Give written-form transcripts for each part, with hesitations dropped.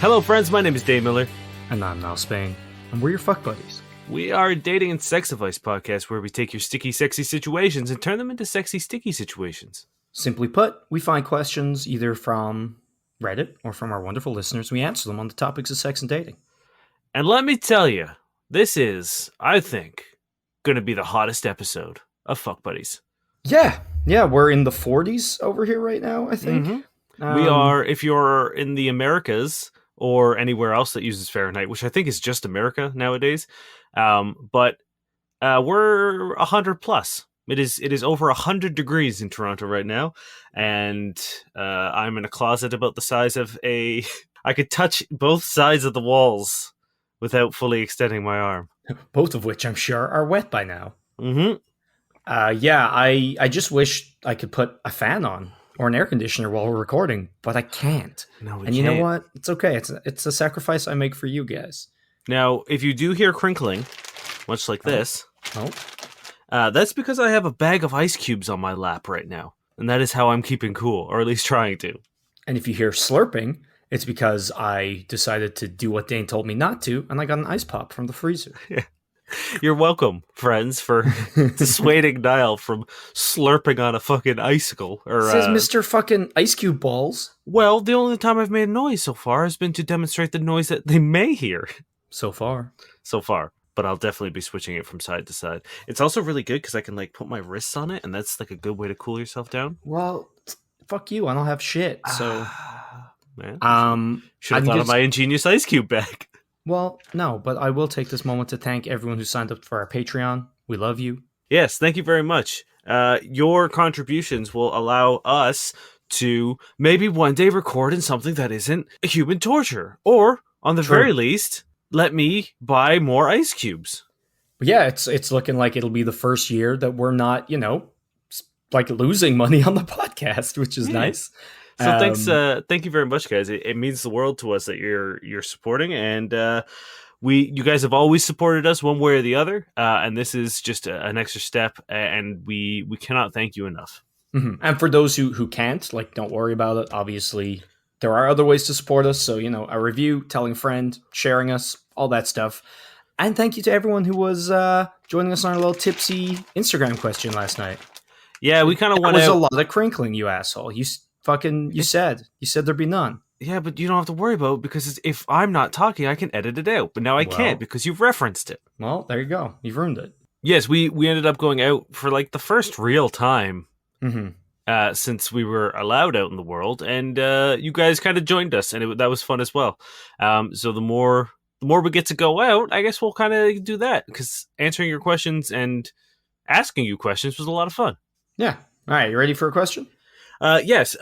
Hello friends, my name is Dave Miller. And I'm Niall Spain, and we're your fuck buddies. We are a dating and sex advice podcast where we take your sticky, sexy situations and turn them into sexy, sticky situations. Simply put, we find questions either from Reddit or from our wonderful listeners. We answer them on the topics of sex and dating. And let me tell you, this is, I think, going to be the hottest episode of Fuck Buddies. Yeah, we're in the 40s over here right now, I think. Mm-hmm. We are, if you're in the Americas or anywhere else that uses Fahrenheit, which I think is just America nowadays, but we're 100 plus. It is over 100 degrees in Toronto right now, and I'm in a closet about the size of a... I could touch both sides of the walls without fully extending my arm. Both of which I'm sure are wet by now. Mm-hmm. I just wish I could put a fan on or an air conditioner while we're recording, but I can't. No, we and can't. You know what? It's okay. It's a sacrifice I make for you guys. Now, if you do hear crinkling, much like this, Oh. that's because I have a bag of ice cubes on my lap right now, and that is how I'm keeping cool, or at least trying to. And if you hear slurping, it's because I decided to do what Dane told me not to, and I got an ice pop from the freezer. Yeah. You're welcome, friends, for dissuading Niall from slurping on a fucking icicle. Says Mr. fucking Ice Cube Balls. Well, the only time I've made noise so far has been to demonstrate the noise that they may hear. So far. But I'll definitely be switching it from side to side. It's also really good because I can put my wrists on it, and that's a good way to cool yourself down. Well, fuck you. I don't have shit. So, man, should have thought of my ingenious ice cube bag. Well, no, but I will take this moment to thank everyone who signed up for our Patreon. We love you. Yes, thank you very much. Your contributions will allow us to maybe one day record in something that isn't human torture, or on the very least, let me buy more ice cubes. Yeah, it's looking like it'll be the first year that we're not, losing money on the podcast, which is nice. So thank you very much, guys. It means the world to us that you're supporting, and you guys have always supported us one way or the other, and this is just an extra step, and we cannot thank you enough. Mm-hmm. And for those who can't, don't worry about it. Obviously, there are other ways to support us. So, a review, telling a friend, sharing us, all that stuff. And thank you to everyone who was joining us on our little tipsy Instagram question last night. Yeah, we kind of went out. There was a lot of crinkling, you asshole. You said there'd be none. Yeah, but you don't have to worry about it because if I'm not talking, I can edit it out. But now I can't because you've referenced it. Well, there you go. You've ruined it. Yes, we ended up going out for the first real time Mm-hmm. Since we were allowed out in the world, and you guys kind of joined us, and that was fun as well. So the more we get to go out, I guess we'll kind of do that because answering your questions and asking you questions was a lot of fun. Yeah. All right, you ready for a question? Yes.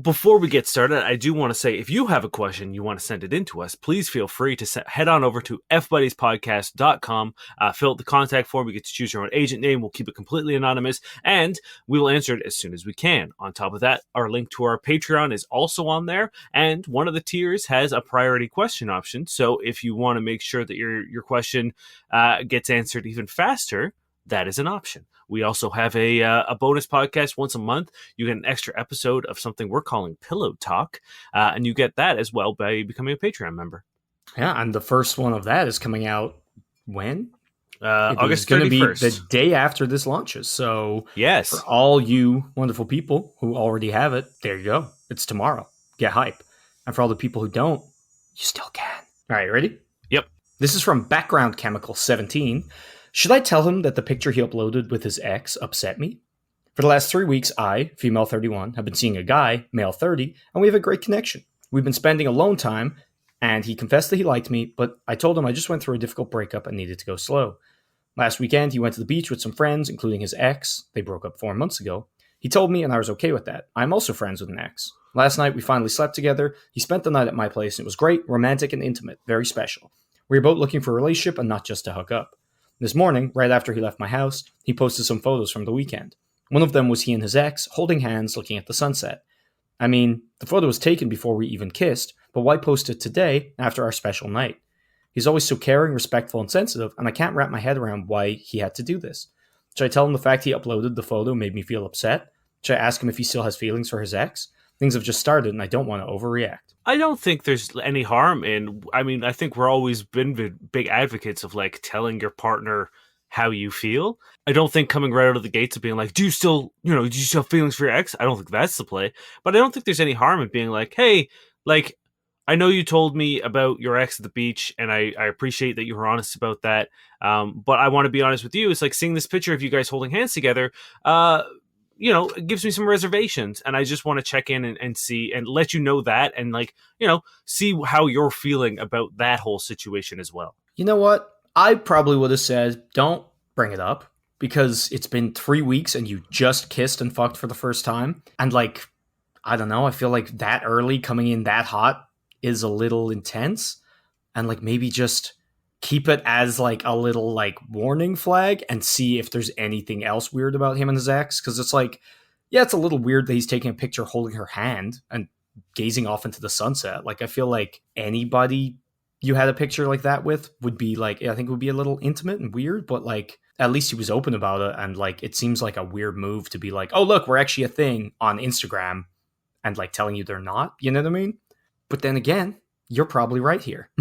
Before we get started, I do want to say if you have a question you want to send it in to us, please feel free to head on over to fbuddiespodcast.com, fill out the contact form. You get to choose your own agent name. We'll keep it completely anonymous, and we will answer it as soon as we can. On top of that, our link to our Patreon is also on there, and one of the tiers has a priority question option. So if you want to make sure that your question gets answered even faster, that is an option. We also have a bonus podcast once a month. You get an extra episode of something we're calling Pillow Talk, and you get that as well by becoming a Patreon member. Yeah, and the first one of that is coming out when? August 31st. It's going to be the day after this launches. So yes, for all you wonderful people who already have it, there you go. It's tomorrow. Get hype. And for all the people who don't, you still can. All right, ready? Yep. This is from Background Chemical 17. Should I tell him that the picture he uploaded with his ex upset me? For the last 3 weeks, I, female 31, have been seeing a guy, male 30, and we have a great connection. We've been spending alone time, and he confessed that he liked me, but I told him I just went through a difficult breakup and needed to go slow. Last weekend, he went to the beach with some friends, including his ex. They broke up 4 months ago. He told me, and I was okay with that. I'm also friends with an ex. Last night, we finally slept together. He spent the night at my place, and it was great, romantic, and intimate. Very special. We were both looking for a relationship and not just to hook up. This morning, right after he left my house, he posted some photos from the weekend. One of them was he and his ex holding hands looking at the sunset. I mean, the photo was taken before we even kissed, but why post it today after our special night? He's always so caring, respectful, and sensitive, and I can't wrap my head around why he had to do this. Should I tell him the fact he uploaded the photo made me feel upset? Should I ask him if he still has feelings for his ex? Things have just started, and I don't want to overreact. I don't think there's any harm in. I mean, I think we're always been big advocates of like telling your partner how you feel. I don't think coming right out of the gates of being like, "Do you still, do you still have feelings for your ex?" I don't think that's the play. But I don't think there's any harm in being like, "Hey, like, I know you told me about your ex at the beach, and I appreciate that you were honest about that. But I want to be honest with you. It's like seeing this picture of you guys holding hands together. It gives me some reservations, and I just want to check in and see and let you know that, and like, see how you're feeling about that whole situation as well." You know what? I probably would have said, don't bring it up because it's been 3 weeks and you just kissed and fucked for the first time. And like, I don't know, I feel like that early coming in that hot is a little intense. And like maybe just keep it as like a little like warning flag and see if there's anything else weird about him and his ex. Cause it's like, yeah, it's a little weird that he's taking a picture holding her hand and gazing off into the sunset. Like I feel like anybody you had a picture like that with would be like, I think it would be a little intimate and weird, but like at least he was open about it. And like it seems like a weird move to be like, oh look, we're actually a thing on Instagram, and like telling you they're not, you know what I mean? But then again, you're probably right here.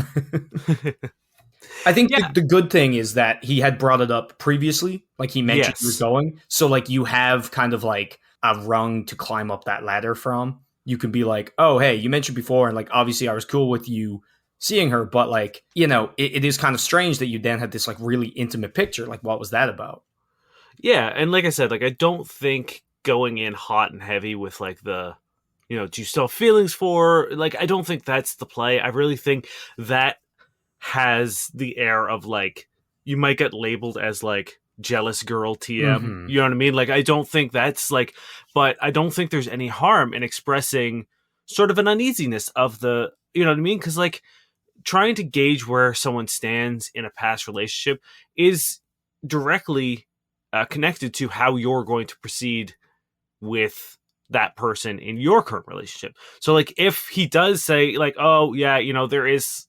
I think Yeah. the good thing is that he had brought it up previously, like he mentioned he was Yes. going. So like you have kind of like a rung to climb up that ladder from. You can be like, oh, hey, you mentioned before, and like obviously I was cool with you seeing her, but like, it is kind of strange that you then had this like really intimate picture. Like, what was that about? Yeah, and like I said, like I don't think going in hot and heavy with like the, do you still have feelings for? Like, I don't think that's the play. I really think that has the air of like you might get labeled as like jealous girl TM. Mm-hmm. You know what I mean? Like, I don't think that's like, but I don't think there's any harm in expressing sort of an uneasiness of the, you know what I mean? Because like trying to gauge where someone stands in a past relationship is directly connected to how you're going to proceed with that person in your current relationship. So like if he does say like, oh yeah, there is,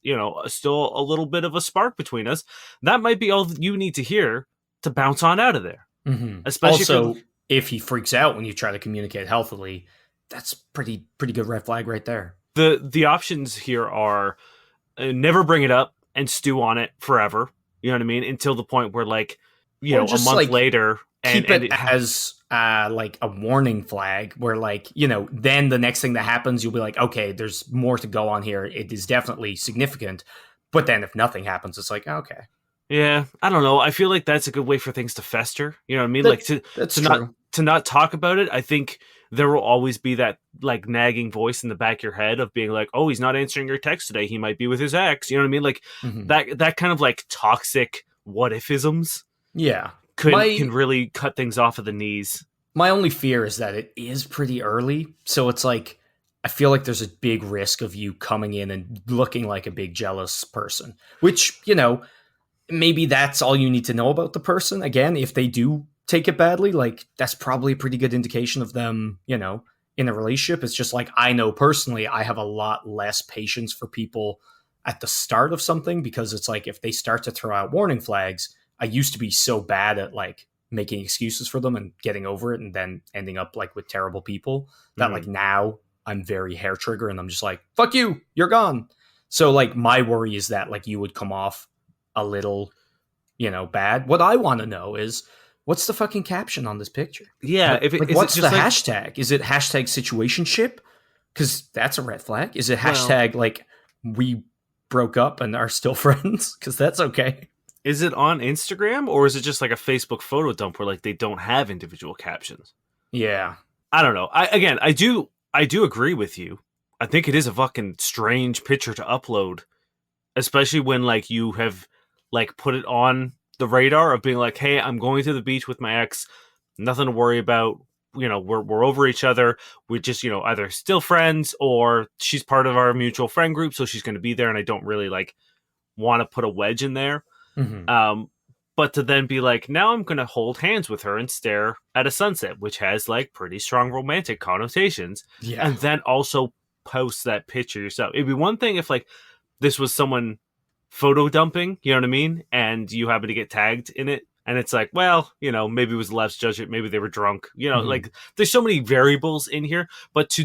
still a little bit of a spark between us, that might be all that you need to hear to bounce on out of there. Mm-hmm. Especially Also, if he freaks out when you try to communicate healthily, that's pretty good red flag right there. The options here are never bring it up and stew on it forever. You know what I mean? Until the point where like, a month like, later, keep it as like a warning flag where like, then the next thing that happens, you'll be like, okay, there's more to go on here. It is definitely significant. But then if nothing happens, it's like, okay. Yeah, I don't know. I feel like that's a good way for things to fester. You know what I mean? Like that's to true. not talk about it. I think there will always be that like nagging voice in the back of your head of being like, "Oh, he's not answering your text today. He might be with his ex." You know what I mean? Like that kind of like toxic what ifisms. Yeah, Can really cut things off at the knees. My only fear is that it is pretty early, so it's like I feel like there's a big risk of you coming in and looking like a big jealous person, which, maybe that's all you need to know about the person. Again, if they do take it badly, like that's probably a pretty good indication of them, in a relationship. It's just like I know personally, I have a lot less patience for people at the start of something because it's like if they start to throw out warning flags, I used to be so bad at like making excuses for them and getting over it and then ending up like with terrible people that like now I'm very hair trigger and I'm just like, fuck you, you're gone. So like my worry is that like you would come off a little, bad. What I want to know is what's the fucking caption on this picture? Yeah, What's the hashtag? Is it hashtag situationship? Because that's a red flag. Is it hashtag like we broke up and are still friends? Because that's okay. Is it on Instagram or is it just like a Facebook photo dump where like they don't have individual captions? Yeah, I don't know. I do agree with you. I think it is a fucking strange picture to upload, especially when like you have like put it on the radar of being like, hey, I'm going to the beach with my ex, nothing to worry about. We're over each other. We're just, either still friends or she's part of our mutual friend group, so she's going to be there, and I don't really like want to put a wedge in there. But to then be like, now I'm going to hold hands with her and stare at a sunset, which has like pretty strong romantic connotations. Yeah. And then also post that picture yourself. It'd be one thing if like this was someone photo dumping, you know what I mean? And you happen to get tagged in it. And it's like, well, maybe it was the left's judgment. Maybe they were drunk. Like there's so many variables in here. But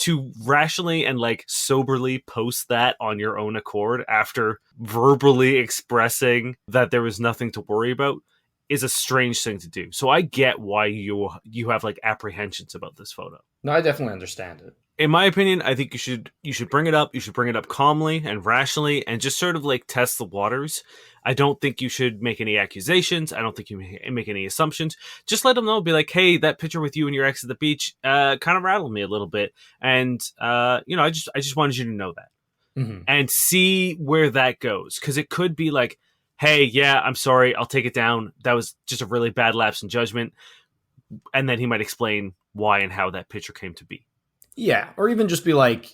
to rationally and like soberly post that on your own accord after verbally expressing that there was nothing to worry about is a strange thing to do. So I get why you have like apprehensions about this photo. No, I definitely understand it. In my opinion, I think you should bring it up. You should bring it up calmly and rationally and just sort of like test the waters. I don't think you should make any accusations. I don't think you make any assumptions. Just let them know. Be like, hey, that picture with you and your ex at the beach kind of rattled me a little bit. And, I just wanted you to know that. Mm-hmm. And see where that goes. Because it could be like, hey, yeah, I'm sorry. I'll take it down. That was just a really bad lapse in judgment. And then he might explain why and how that picture came to be. Yeah, or even just be like,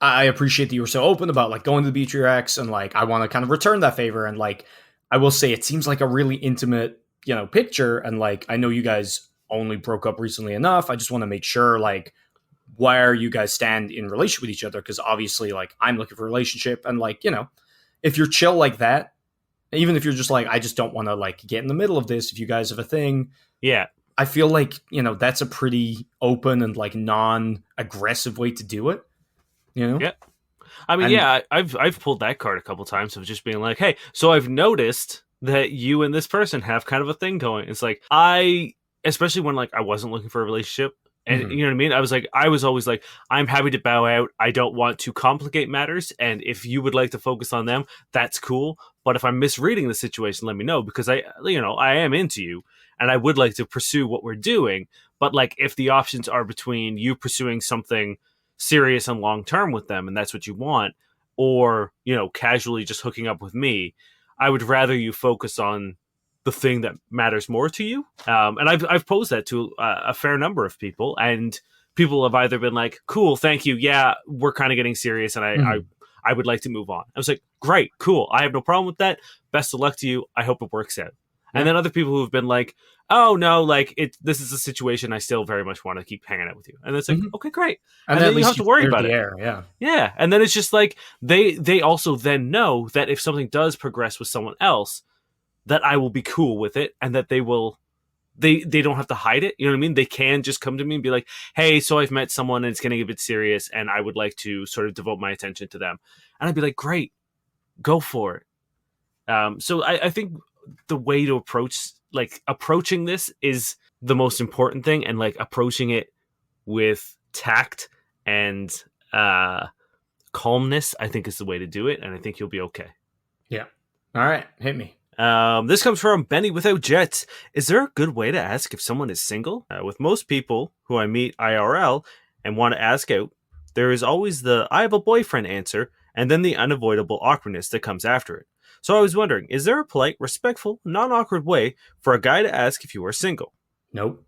I appreciate that you were so open about like going to the beach with your ex, and like I want to kind of return that favor. And like I will say, it seems like a really intimate, picture. And like I know you guys only broke up recently enough. I just want to make sure like where you guys stand in relation with each other, because obviously like I'm looking for a relationship, and like if you're chill like that, even if you're just like I just don't want to like get in the middle of this. If you guys have a thing, yeah. I feel like, that's a pretty open and like non-aggressive way to do it, Yeah. I mean, I've pulled that card a couple times of just being like, hey, so I've noticed that you and this person have kind of a thing going. It's like, especially when like I wasn't looking for a relationship, and you know what I mean? I was always like, I'm happy to bow out. I don't want to complicate matters. And if you would like to focus on them, that's cool. But if I'm misreading the situation, let me know, because I am into you. And I would like to pursue what we're doing. But like, if the options are between you pursuing something serious and long-term with them, and that's what you want, or, casually just hooking up with me, I would rather you focus on the thing that matters more to you. And I've posed that to a fair number of people, and people have either been like, cool, thank you. Yeah, we're kind of getting serious, and I would like to move on. I was like, great, cool. I have no problem with that. Best of luck to you. I hope it works out. And then other people who have been like, oh, no, like this is a situation I still very much want to keep hanging out with you. And it's like, okay, great. And then you don't have to worry about it. Yeah. Yeah. And then it's just like they also then know that if something does progress with someone else, that I will be cool with it, and that they don't have to hide it. You know what I mean? They can just come to me and be like, hey, so I've met someone and it's getting a bit serious, and I would like to sort of devote my attention to them. And I'd be like, great, go for it. So I think the way to approaching this is the most important thing, and like approaching it with tact and calmness, I think, is the way to do it, and I think you'll be okay. Yeah. All right, hit me. This comes from Benny Without Jets. Is there a good way to ask if someone is single? With most people who I meet IRL and want to ask out, there is always the I have a boyfriend answer, and then the unavoidable awkwardness that comes after it. So I was wondering, is there a polite, respectful, non-awkward way for a guy to ask if you are single? Nope.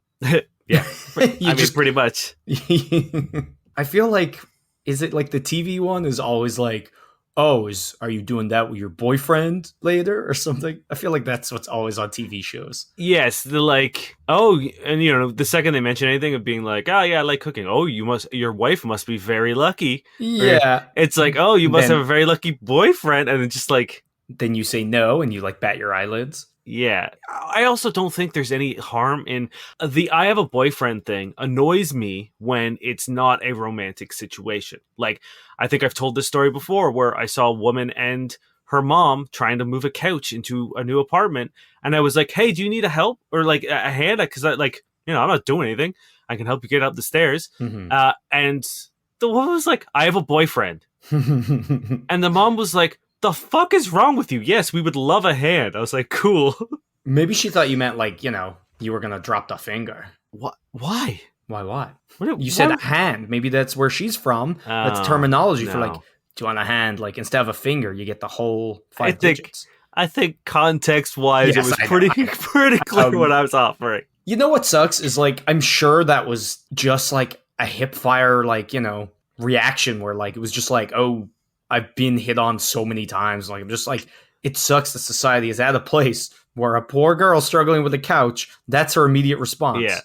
Yeah. Pretty much. I feel like, is it like the TV one is always like, oh, are you doing that with your boyfriend later or something? I feel like that's what's always on TV shows. Yes, the like, oh, and the second they mention anything of being like, oh yeah, I like cooking. Oh, your wife must be very lucky. Yeah. Or it's like, oh, you must have a very lucky boyfriend, and it's just like, then you say no and you like bat your eyelids. Yeah. I also don't think there's any harm in the I have a boyfriend thing. Annoys me when it's not a romantic situation. Like, I think I've told this story before where I saw a woman and her mom trying to move a couch into a new apartment. And I was like, hey, do you need a help or like a hand? Because I'm not doing anything. I can help you get up the stairs. Mm-hmm. And the woman was like, I have a boyfriend. And the mom was like, the fuck is wrong with you? Yes, we would love a hand. I was like, cool. Maybe she thought you meant like, you were going to drop the finger. What? Why? Why? You said a hand. Maybe that's where she's from. That's terminology for like, do you want a hand? Like instead of a finger, you get the whole five digits. I think context-wise, it was pretty clear what I was offering. You know what sucks is like, I'm sure that was just like a hip fire, like, reaction where like, it was just like, oh, I've been hit on so many times. Like, I'm just like, it sucks that society is at a place where a poor girl struggling with a couch, that's her immediate response. Yeah.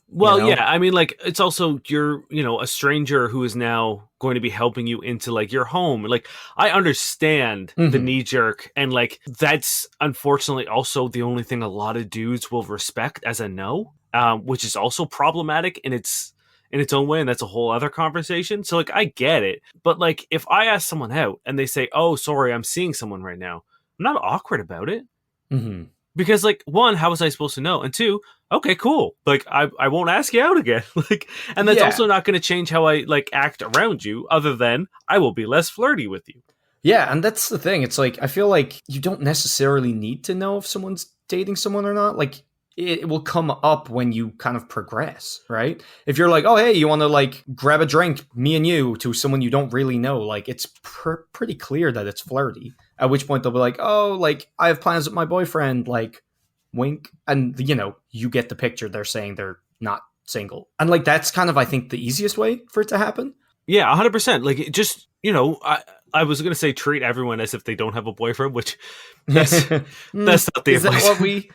Well, yeah. I mean, like, it's also you're, a stranger who is now going to be helping you into like your home. Like, I understand the knee jerk, and like, that's unfortunately also the only thing a lot of dudes will respect as a no, which is also problematic in its in its own way, and that's a whole other conversation. So like I get it, but like if I ask someone out and they say, "Oh, sorry, I'm seeing someone right now," I'm not awkward about it. Mm-hmm. Because like one, how was I supposed to know? And two, okay, cool. Like I won't ask you out again. Like, and that's also not going to change how I like act around you. Other than I will be less flirty with you. Yeah, and that's the thing. It's like I feel like you don't necessarily need to know if someone's dating someone or not. Like it will come up when you kind of progress, right? If you're like, oh hey, you want to like grab a drink, me and you, to someone you don't really know, like it's pretty clear that it's flirty. At which point they'll be like, oh, like I have plans with my boyfriend, like wink, and you get the picture. They're saying they're not single, and like that's kind of I think the easiest way for it to happen. Yeah, 100%. Like it just I was gonna say treat everyone as if they don't have a boyfriend, which that's not the advice.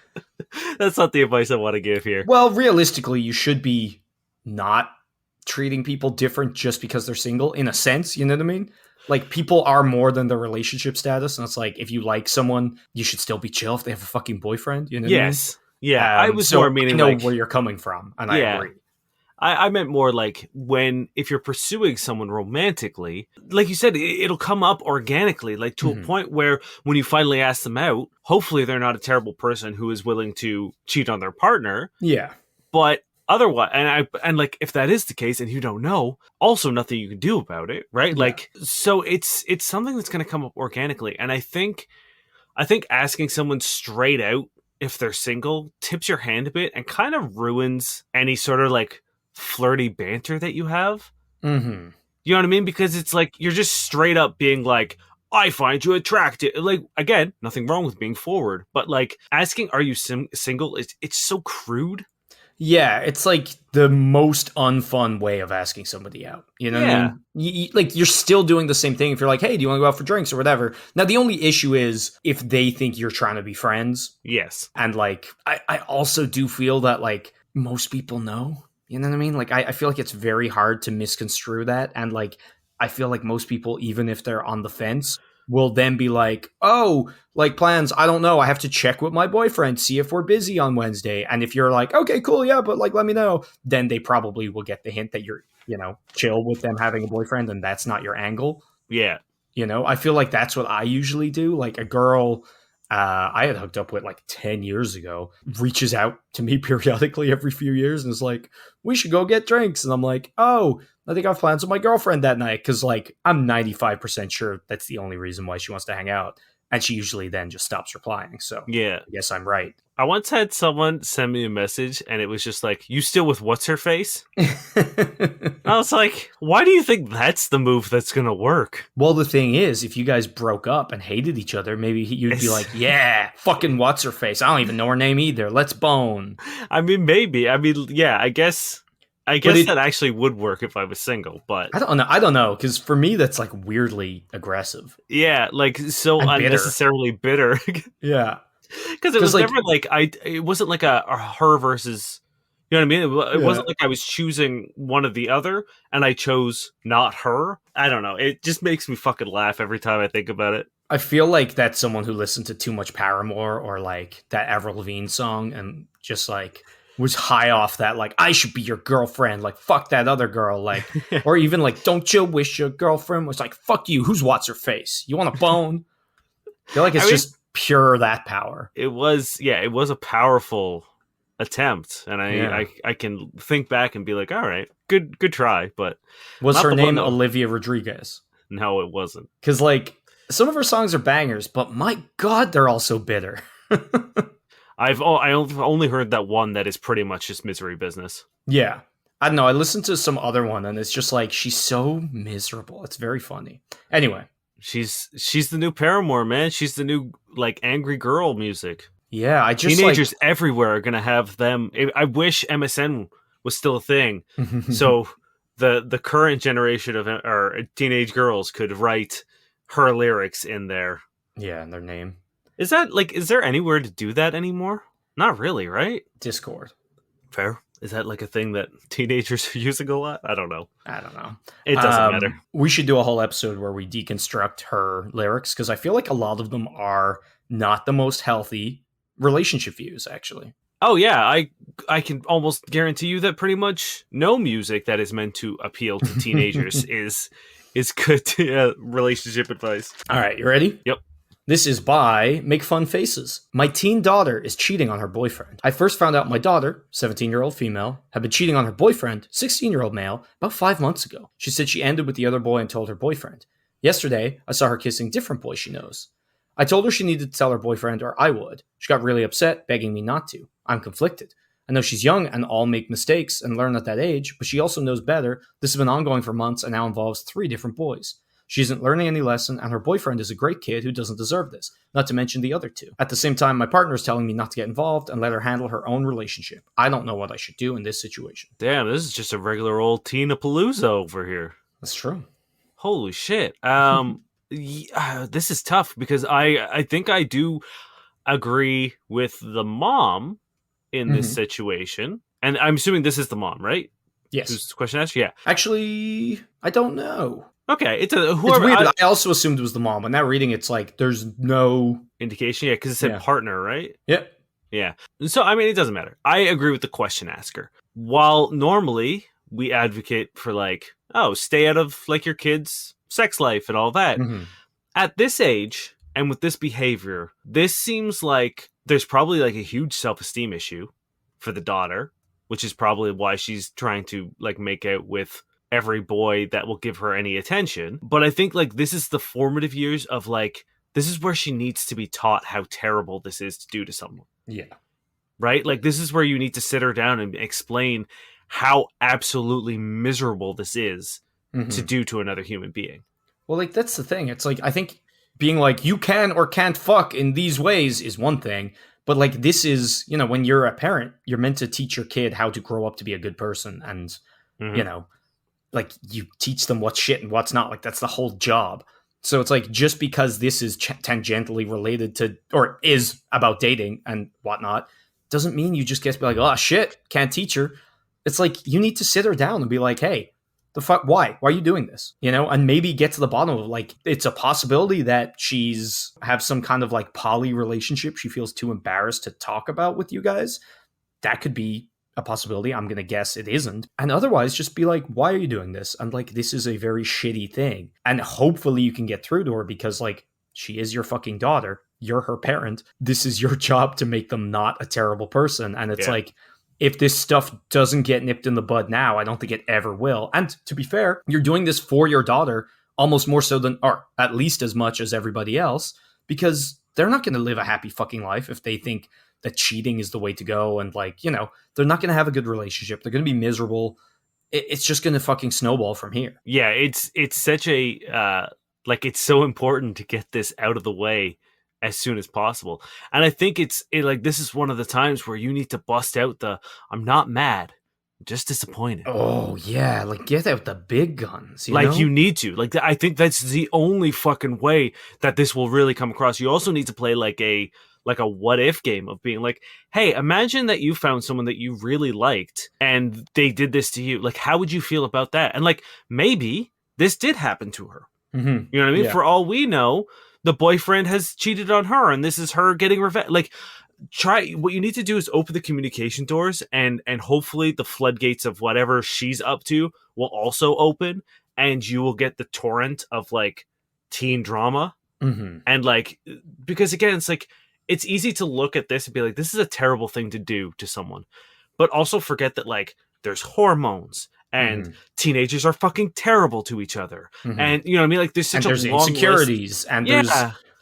That's not the advice I want to give here. Well, realistically, you should be not treating people different just because they're single. In a sense, you know what I mean? Like people are more than their relationship status, and it's like if you like someone, you should still be chill if they have a fucking boyfriend. You know? Yes. What I mean? Yeah, I was more meaning I know like where you're coming from, and I agree. I meant more like if you're pursuing someone romantically, like you said, it'll come up organically, like to a point where when you finally ask them out, hopefully they're not a terrible person who is willing to cheat on their partner. Yeah. But otherwise, and like if that is the case and you don't know, also nothing you can do about it, right? Yeah. Like, so it's something that's going to come up organically. And I think asking someone straight out if they're single tips your hand a bit and kind of ruins any sort of like flirty banter that you have. Mm-hmm. You know what I mean? Because it's like you're just straight up being like, I find you attractive. Like, again, nothing wrong with being forward, but like asking, are you single? It's so crude. Yeah, it's like the most unfun way of asking somebody out. You know what I mean? Like you're still doing the same thing if you're like, hey, do you want to go out for drinks or whatever? Now, the only issue is if they think you're trying to be friends. Yes. And like, I also do feel that like most people know. You know what I mean? Like, I feel like it's very hard to misconstrue that. And like, I feel like most people, even if they're on the fence, will then be like, oh, like plans, I don't know. I have to check with my boyfriend, see if we're busy on Wednesday. And if you're like, okay, cool, yeah, but like, let me know. Then they probably will get the hint that you're, chill with them having a boyfriend and that's not your angle. Yeah. I feel like that's what I usually do. Like a girl I had hooked up with like 10 years ago reaches out to me periodically every few years and is like, we should go get drinks. And I'm like, oh, I think I have plans with my girlfriend that night. Cause like, I'm 95% sure that's the only reason why she wants to hang out. And she usually then just stops replying. So yeah, I guess I'm right. I once had someone send me a message and it was just like, you still with what's her face? I was like, why do you think that's the move that's going to work? Well, the thing is, if you guys broke up and hated each other, maybe you'd be like, yeah, fucking what's her face? I don't even know her name either. Let's bone. I mean, maybe. I mean, yeah, I guess that actually would work if I was single, but I don't know, because for me that's like weirdly aggressive. Yeah, like so unnecessarily bitter. Yeah, because it was like, never like it wasn't like a her versus. You know what I mean? It wasn't like I was choosing one or the other, and I chose not her. I don't know. It just makes me fucking laugh every time I think about it. I feel like that's someone who listened to too much Paramore or like that Avril Lavigne song and just like was high off that, like, I should be your girlfriend, like, fuck that other girl, like, or even like, don't you wish your girlfriend was like, fuck you, who's what's her face? You want a bone? I feel like it's just pure that power. It was a powerful attempt, and I can think back and be like, all right, good try, but was her name Olivia Rodriguez? No, it wasn't. Because like some of her songs are bangers, but my god, they're also bitter. I've only heard that one that is pretty much just misery business. Yeah, I don't know. I listened to some other one, and it's just like she's so miserable. It's very funny. Anyway, she's the new Paramore, man. She's the new like angry girl music. Yeah, I just teenagers everywhere are gonna have them. I wish MSN was still a thing, so the current generation of or teenage girls could write her lyrics in there. Yeah, in their name. Is there anywhere to do that anymore? Not really, right? Discord. Fair. Is that like a thing that teenagers are using a lot? I don't know. It doesn't matter. We should do a whole episode where we deconstruct her lyrics, because I feel like a lot of them are not the most healthy relationship views, actually. Oh yeah, I can almost guarantee you that pretty much no music that is meant to appeal to teenagers is good relationship advice. All right, you ready? Yep. This is by Make Fun Faces. My teen daughter is cheating on her boyfriend. I first found out my daughter, 17-year-old female, had been cheating on her boyfriend, 16-year-old male, about 5 months ago. She said she ended with the other boy and told her boyfriend. Yesterday, I saw her kissing different boys she knows. I told her she needed to tell her boyfriend or I would. She got really upset, begging me not to. I'm conflicted. I know she's young and all make mistakes and learn at that age, but she also knows better. This has been ongoing for months and now involves 3 different boys. She isn't learning any lesson, and her boyfriend is a great kid who doesn't deserve this, not to mention the other 2. At the same time, my partner is telling me not to get involved and let her handle her own relationship. I don't know what I should do in this situation. Damn, this is just a regular old Tina-palooza over here. That's true. Holy shit. This is tough because I think I do agree with the mom in this situation. And I'm assuming this is the mom, right? Yes. Who's the question asked? Yeah. Actually, I don't know. Okay, it's whoever. It's weird. I also assumed it was the mom. When now reading, it's like there's no indication. Yeah, because it said partner, right? Yep. Yeah. So I mean, it doesn't matter. I agree with the question asker. While normally we advocate for like, oh, stay out of like your kid's sex life and all that. At this age and with this behavior, this seems like there's probably like a huge self-esteem issue for the daughter, which is probably why she's trying to like make out with every boy that will give her any attention. But I think like this is the formative years of like, this is where she needs to be taught how terrible this is to do to someone. Yeah. Right? Like this is where you need to sit her down and explain how absolutely miserable this is to do to another human being. Well, like that's the thing. It's like, I think being like, you can or can't fuck in these ways is one thing. But like this is, you know, when you're a parent, you're meant to teach your kid how to grow up to be a good person. And, you know, like you teach them what's shit and what's not. Like that's the whole job. So it's like, just because this is tangentially related to, or is about dating and whatnot, doesn't mean you just get to be like, oh shit, can't teach her. It's like, you need to sit her down and be like, hey, the fuck, why are you doing this? You know, and maybe get to the bottom of like, it's a possibility that she's have some kind of like poly relationship she feels too embarrassed to talk about with you guys. That could be a possibility. I'm going to guess it isn't. And otherwise, just be like, why are you doing this? And like, this is a very shitty thing. And hopefully you can get through to her because like, she is your fucking daughter. You're her parent. This is your job to make them not a terrible person. And it's like, if this stuff doesn't get nipped in the bud now, I don't think it ever will. And to be fair, you're doing this for your daughter almost more so than, or at least as much as everybody else, because they're not going to live a happy fucking life if they think that cheating is the way to go. And like, you know, they're not going to have a good relationship. They're going to be miserable. It's just going to fucking snowball from here. Yeah, it's such a, like, it's so important to get this out of the way as soon as possible. And I think it's like, this is one of the times where you need to bust out the, I'm not mad, I'm just disappointed. Oh yeah, like get out the big guns. You need to. Like, I think that's the only fucking way that this will really come across. You also need to play like a what if game of being like, hey, imagine that you found someone that you really liked and they did this to you. Like, how would you feel about that? And like, maybe this did happen to her. You know what I mean? Yeah. For all we know, the boyfriend has cheated on her and this is her getting revenge. Like, what you need to do is open the communication doors and hopefully the floodgates of whatever she's up to will also open and you will get the torrent of like teen drama. And like, because again, it's like, it's easy to look at this and be like, this is a terrible thing to do to someone, but also forget that like there's hormones and teenagers are fucking terrible to each other. And you know what I mean? Like there's such a long insecurities list. And there's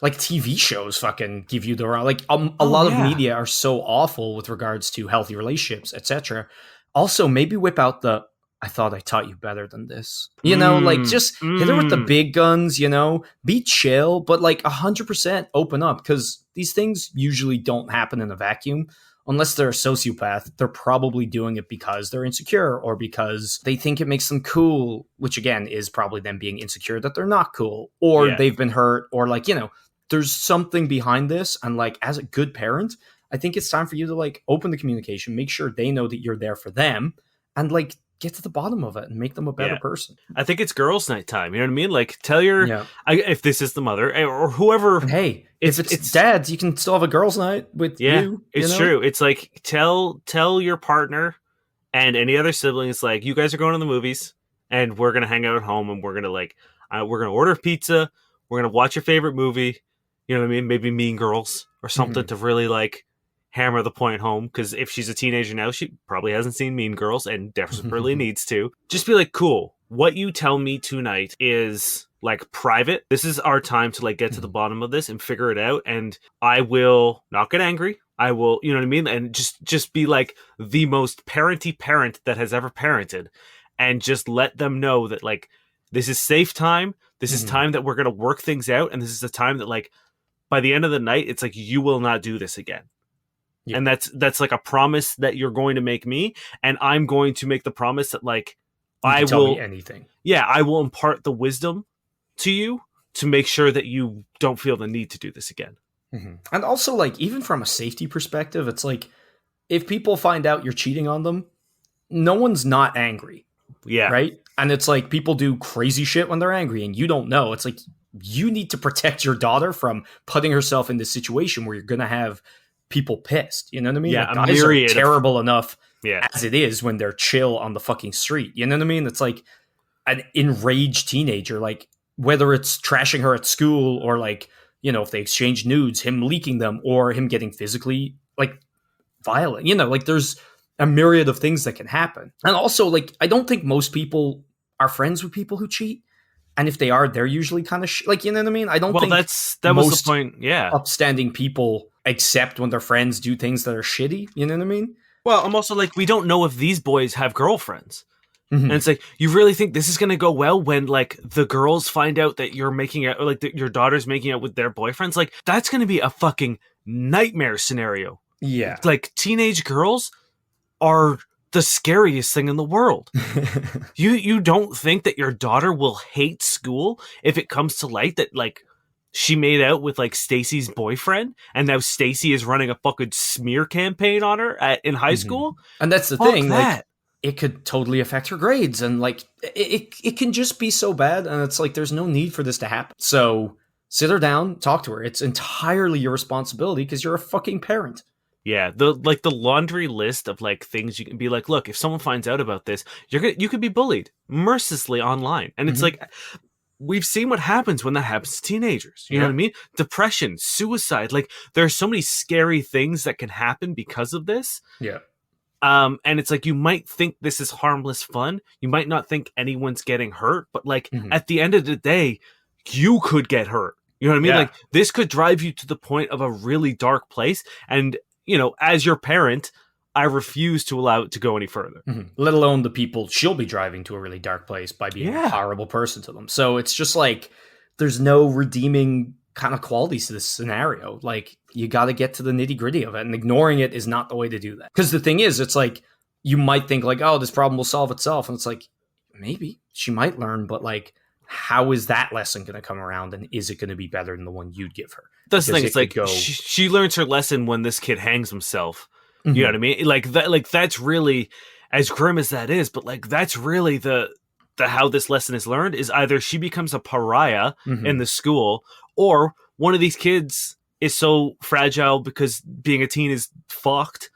like TV shows fucking give you the like a lot of media are so awful with regards to healthy relationships, etc. Also, maybe whip out the, I thought I taught you better than this. You know, like just hit her with the big guns, you know, be chill, but like 100% open up because these things usually don't happen in a vacuum. Unless they're a sociopath, they're probably doing it because they're insecure or because they think it makes them cool, which again is probably them being insecure that they're not cool or they've been hurt or like, you know, there's something behind this. And like, as a good parent, I think it's time for you to like open the communication, make sure they know that you're there for them and like get to the bottom of it and make them a better person. I think it's girls' night time. You know what I mean? Like, tell your if this is the mother or whoever. And hey, if it's dads, you can still have a girls' night with you. It's true. It's like tell your partner and any other siblings, like, you guys are going to the movies and we're gonna hang out at home and we're gonna order pizza. We're gonna watch your favorite movie. You know what I mean? Maybe Mean Girls or something to really like hammer the point home, because if she's a teenager now, she probably hasn't seen Mean Girls and desperately needs to. Just be like, cool, what you tell me tonight is like private. This is our time to like get to the bottom of this and figure it out, and I will not get angry. I will, you know what I mean? And just be like the most parenty parent that has ever parented, and just let them know that like this is safe time. This is time that we're going to work things out, and this is the time that like by the end of the night, it's like, you will not do this again. Yeah. And that's like a promise that you're going to make me, and I'm going to make the promise that like I will tell me anything. Yeah, I will impart the wisdom to you to make sure that you don't feel the need to do this again. And also, like, even from a safety perspective, it's like if people find out you're cheating on them, no one's not angry. Yeah. Right? And it's like people do crazy shit when they're angry and you don't know. It's like you need to protect your daughter from putting herself in this situation where you're going to have people pissed. You know what I mean? Yeah, like, guys are terrible enough as it is when they're chill on the fucking street. You know what I mean? It's like an enraged teenager, like whether it's trashing her at school or like, you know, if they exchange nudes, him leaking them or him getting physically like violent. You know, like there's a myriad of things that can happen. And also, like, I don't think most people are friends with people who cheat. And if they are, they're usually kind of like, you know what I mean? I don't think that was the point. Yeah. Upstanding people accept when their friends do things that are shitty. You know what I mean? Well, I'm also like, we don't know if these boys have girlfriends. And it's like, you really think this is going to go well when like the girls find out that you're making out, or like your daughter's making out with their boyfriends? Like, that's going to be a fucking nightmare scenario. Yeah. Like, teenage girls are the scariest thing in the world. You don't think that your daughter will hate school if it comes to light that like she made out with like Stacy's boyfriend and now Stacy is running a fucking smear campaign on her in high school? And that's the thing, like it could totally affect her grades, and like it can just be so bad, and it's like there's no need for this to happen. So sit her down, talk to her. It's entirely your responsibility because you're a fucking parent. Yeah, the laundry list of like things you can be like, look, if someone finds out about this, you could be bullied mercilessly online. And it's like, we've seen what happens when that happens to teenagers. You know what I mean? Depression, suicide, like there are so many scary things that can happen because of this. Yeah. And it's like, you might think this is harmless fun. You might not think anyone's getting hurt, but like at the end of the day, you could get hurt. You know what I mean? Yeah. Like this could drive you to the point of a really dark place. And you know, as your parent, I refuse to allow it to go any further. Let alone the people she'll be driving to a really dark place by being a horrible person to them. So it's just like, there's no redeeming kind of qualities to this scenario. Like, you got to get to the nitty gritty of it, and ignoring it is not the way to do that. Because the thing is, it's like, you might think like, oh, this problem will solve itself. And it's like, maybe she might learn, but like, how is that lesson going to come around, and is it going to be better than the one you'd give her? That's the thing. It's like she learns her lesson when this kid hangs himself. You know what I mean? Like that. Like that's really, as grim as that is, but like that's really the how this lesson is learned is either she becomes a pariah in the school, or one of these kids is so fragile because being a teen is fucked,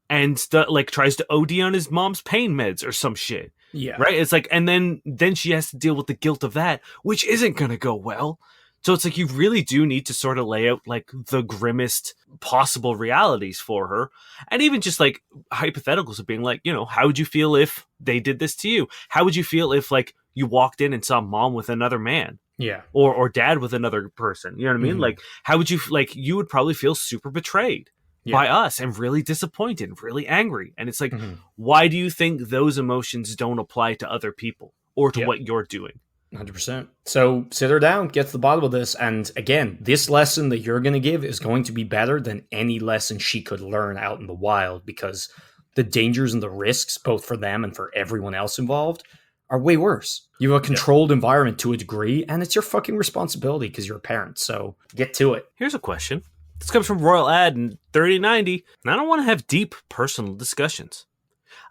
and like tries to OD on his mom's pain meds or some shit. Yeah. Right. It's like, and then she has to deal with the guilt of that, which isn't going to go well. So it's like, you really do need to sort of lay out like the grimmest possible realities for her. And even just like hypotheticals of being like, you know, how would you feel if they did this to you? How would you feel if like you walked in and saw mom with another man? Yeah. Or dad with another person? You know what I mean? Like, how would you, like, you would probably feel super betrayed by us and really disappointed and really angry. And it's like, why do you think those emotions don't apply to other people or to what you're doing? 100%. So sit her down, get to the bottom of this. And again, this lesson that you're going to give is going to be better than any lesson she could learn out in the wild, because the dangers and the risks, both for them and for everyone else involved, are way worse. You have a controlled environment to a degree, and it's your fucking responsibility because you're a parent. So get to it. Here's a question. This comes from Royal Ad in 3090, and I don't want to have deep personal discussions.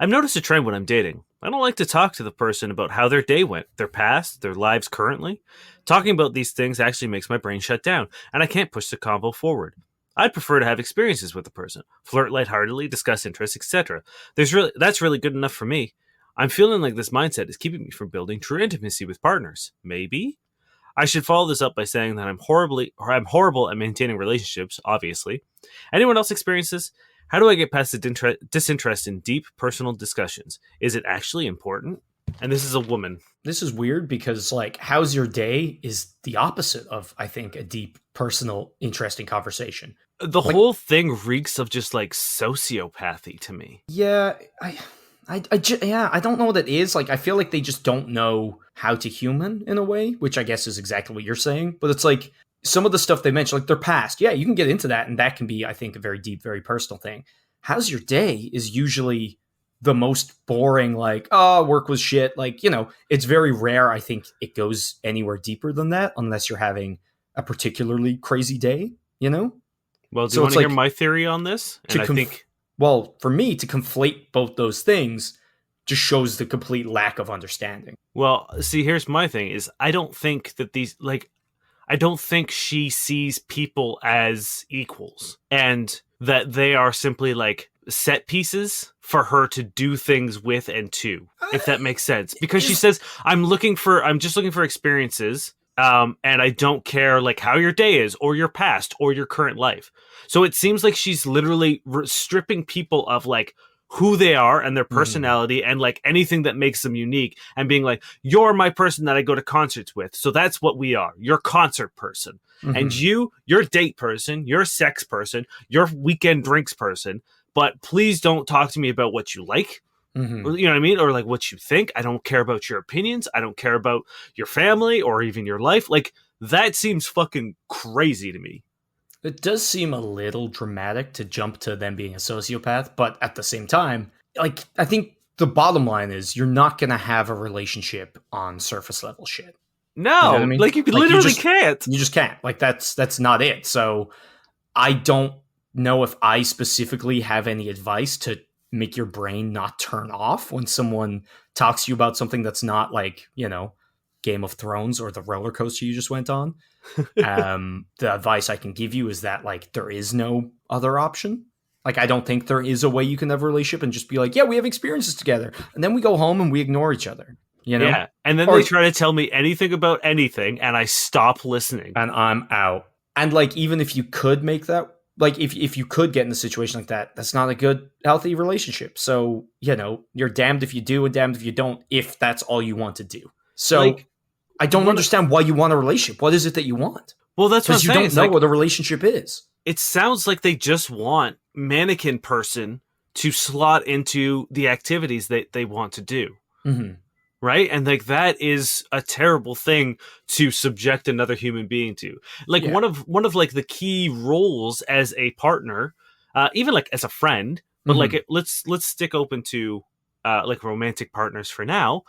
I've noticed a trend when I'm dating. I don't like to talk to the person about how their day went, their past, their lives currently. Talking about these things actually makes my brain shut down, and I can't push the convo forward. I'd prefer to have experiences with the person, flirt lightheartedly, discuss interests, etc. That's really good enough for me. I'm feeling like this mindset is keeping me from building true intimacy with partners. Maybe I should follow this up by saying that I'm horrible at maintaining relationships, obviously. Anyone else experience this? How do I get past the disinterest in deep personal discussions? Is it actually important? And this is a woman. This is weird because, like, how's your day is the opposite of, I think, a deep, personal, interesting conversation. The Like, whole thing reeks of just like sociopathy to me. yeah, I don't know what it is. Like, I feel like they just don't know how to human in a way, which I guess is exactly what you're saying. But it's like some of the stuff they mentioned, like their past. Yeah, you can get into that, and that can be, I think, a very deep, very personal thing. How's your day is usually the most boring, like, oh, work was shit. Like, it's very rare, I think, it goes anywhere deeper than that unless you're having a particularly crazy day, Well, do So you it's want to hear like my theory on this? And I think well, for me, to conflate both those things just shows the complete lack of understanding. Well, see, here's my thing: is I don't think that I don't think she sees people as equals, and that they are simply like set pieces for her to do things with and to, if that makes sense. Because she says, I'm just looking for experiences. And I don't care like how your day is or your past or your current life. So it seems like she's literally stripping people of like who they are and their personality and like anything that makes them unique, and being like, you're my person that I go to concerts with. So that's what we are. You're concert person. And you're date person, you're sex person, you're weekend drinks person. But please don't talk to me about what you like. You know what I mean? Or like what you think. I don't care about your opinions. I don't care about your family or even your life. Like, that seems fucking crazy to me. It does seem a little dramatic to jump to them being a sociopath, but at the same time, like, I think the bottom line is you're not going to have a relationship on surface level shit. No, You know what I mean? like you Like, literally can't. You just can't. Like, that's not it. So I don't know if I specifically have any advice to make your brain not turn off when someone talks to you about something that's not like, Game of Thrones or the roller coaster you just went on. The advice I can give you is that, like, there is no other option. Like, I don't think there is a way you can have a relationship and just be like, yeah, we have experiences together, and then we go home and we ignore each other. Yeah, and then they try to tell me anything about anything, and I stop listening. And I'm out. And, like, even if you could make that, like, if you could get in a situation like that, that's not a good, healthy relationship. So, you're damned if you do and damned if you don't, if that's all you want to do. So, like, I don't understand why you want a relationship. What is it that you want? Well, that's what I'm saying. Because you don't know what a relationship is. It sounds like they just want mannequin person to slot into the activities that they want to do. Right? And like, that is a terrible thing to subject another human being to. Like, one of like the key roles as a partner, even like as a friend, but like let's stick open to like romantic partners for now.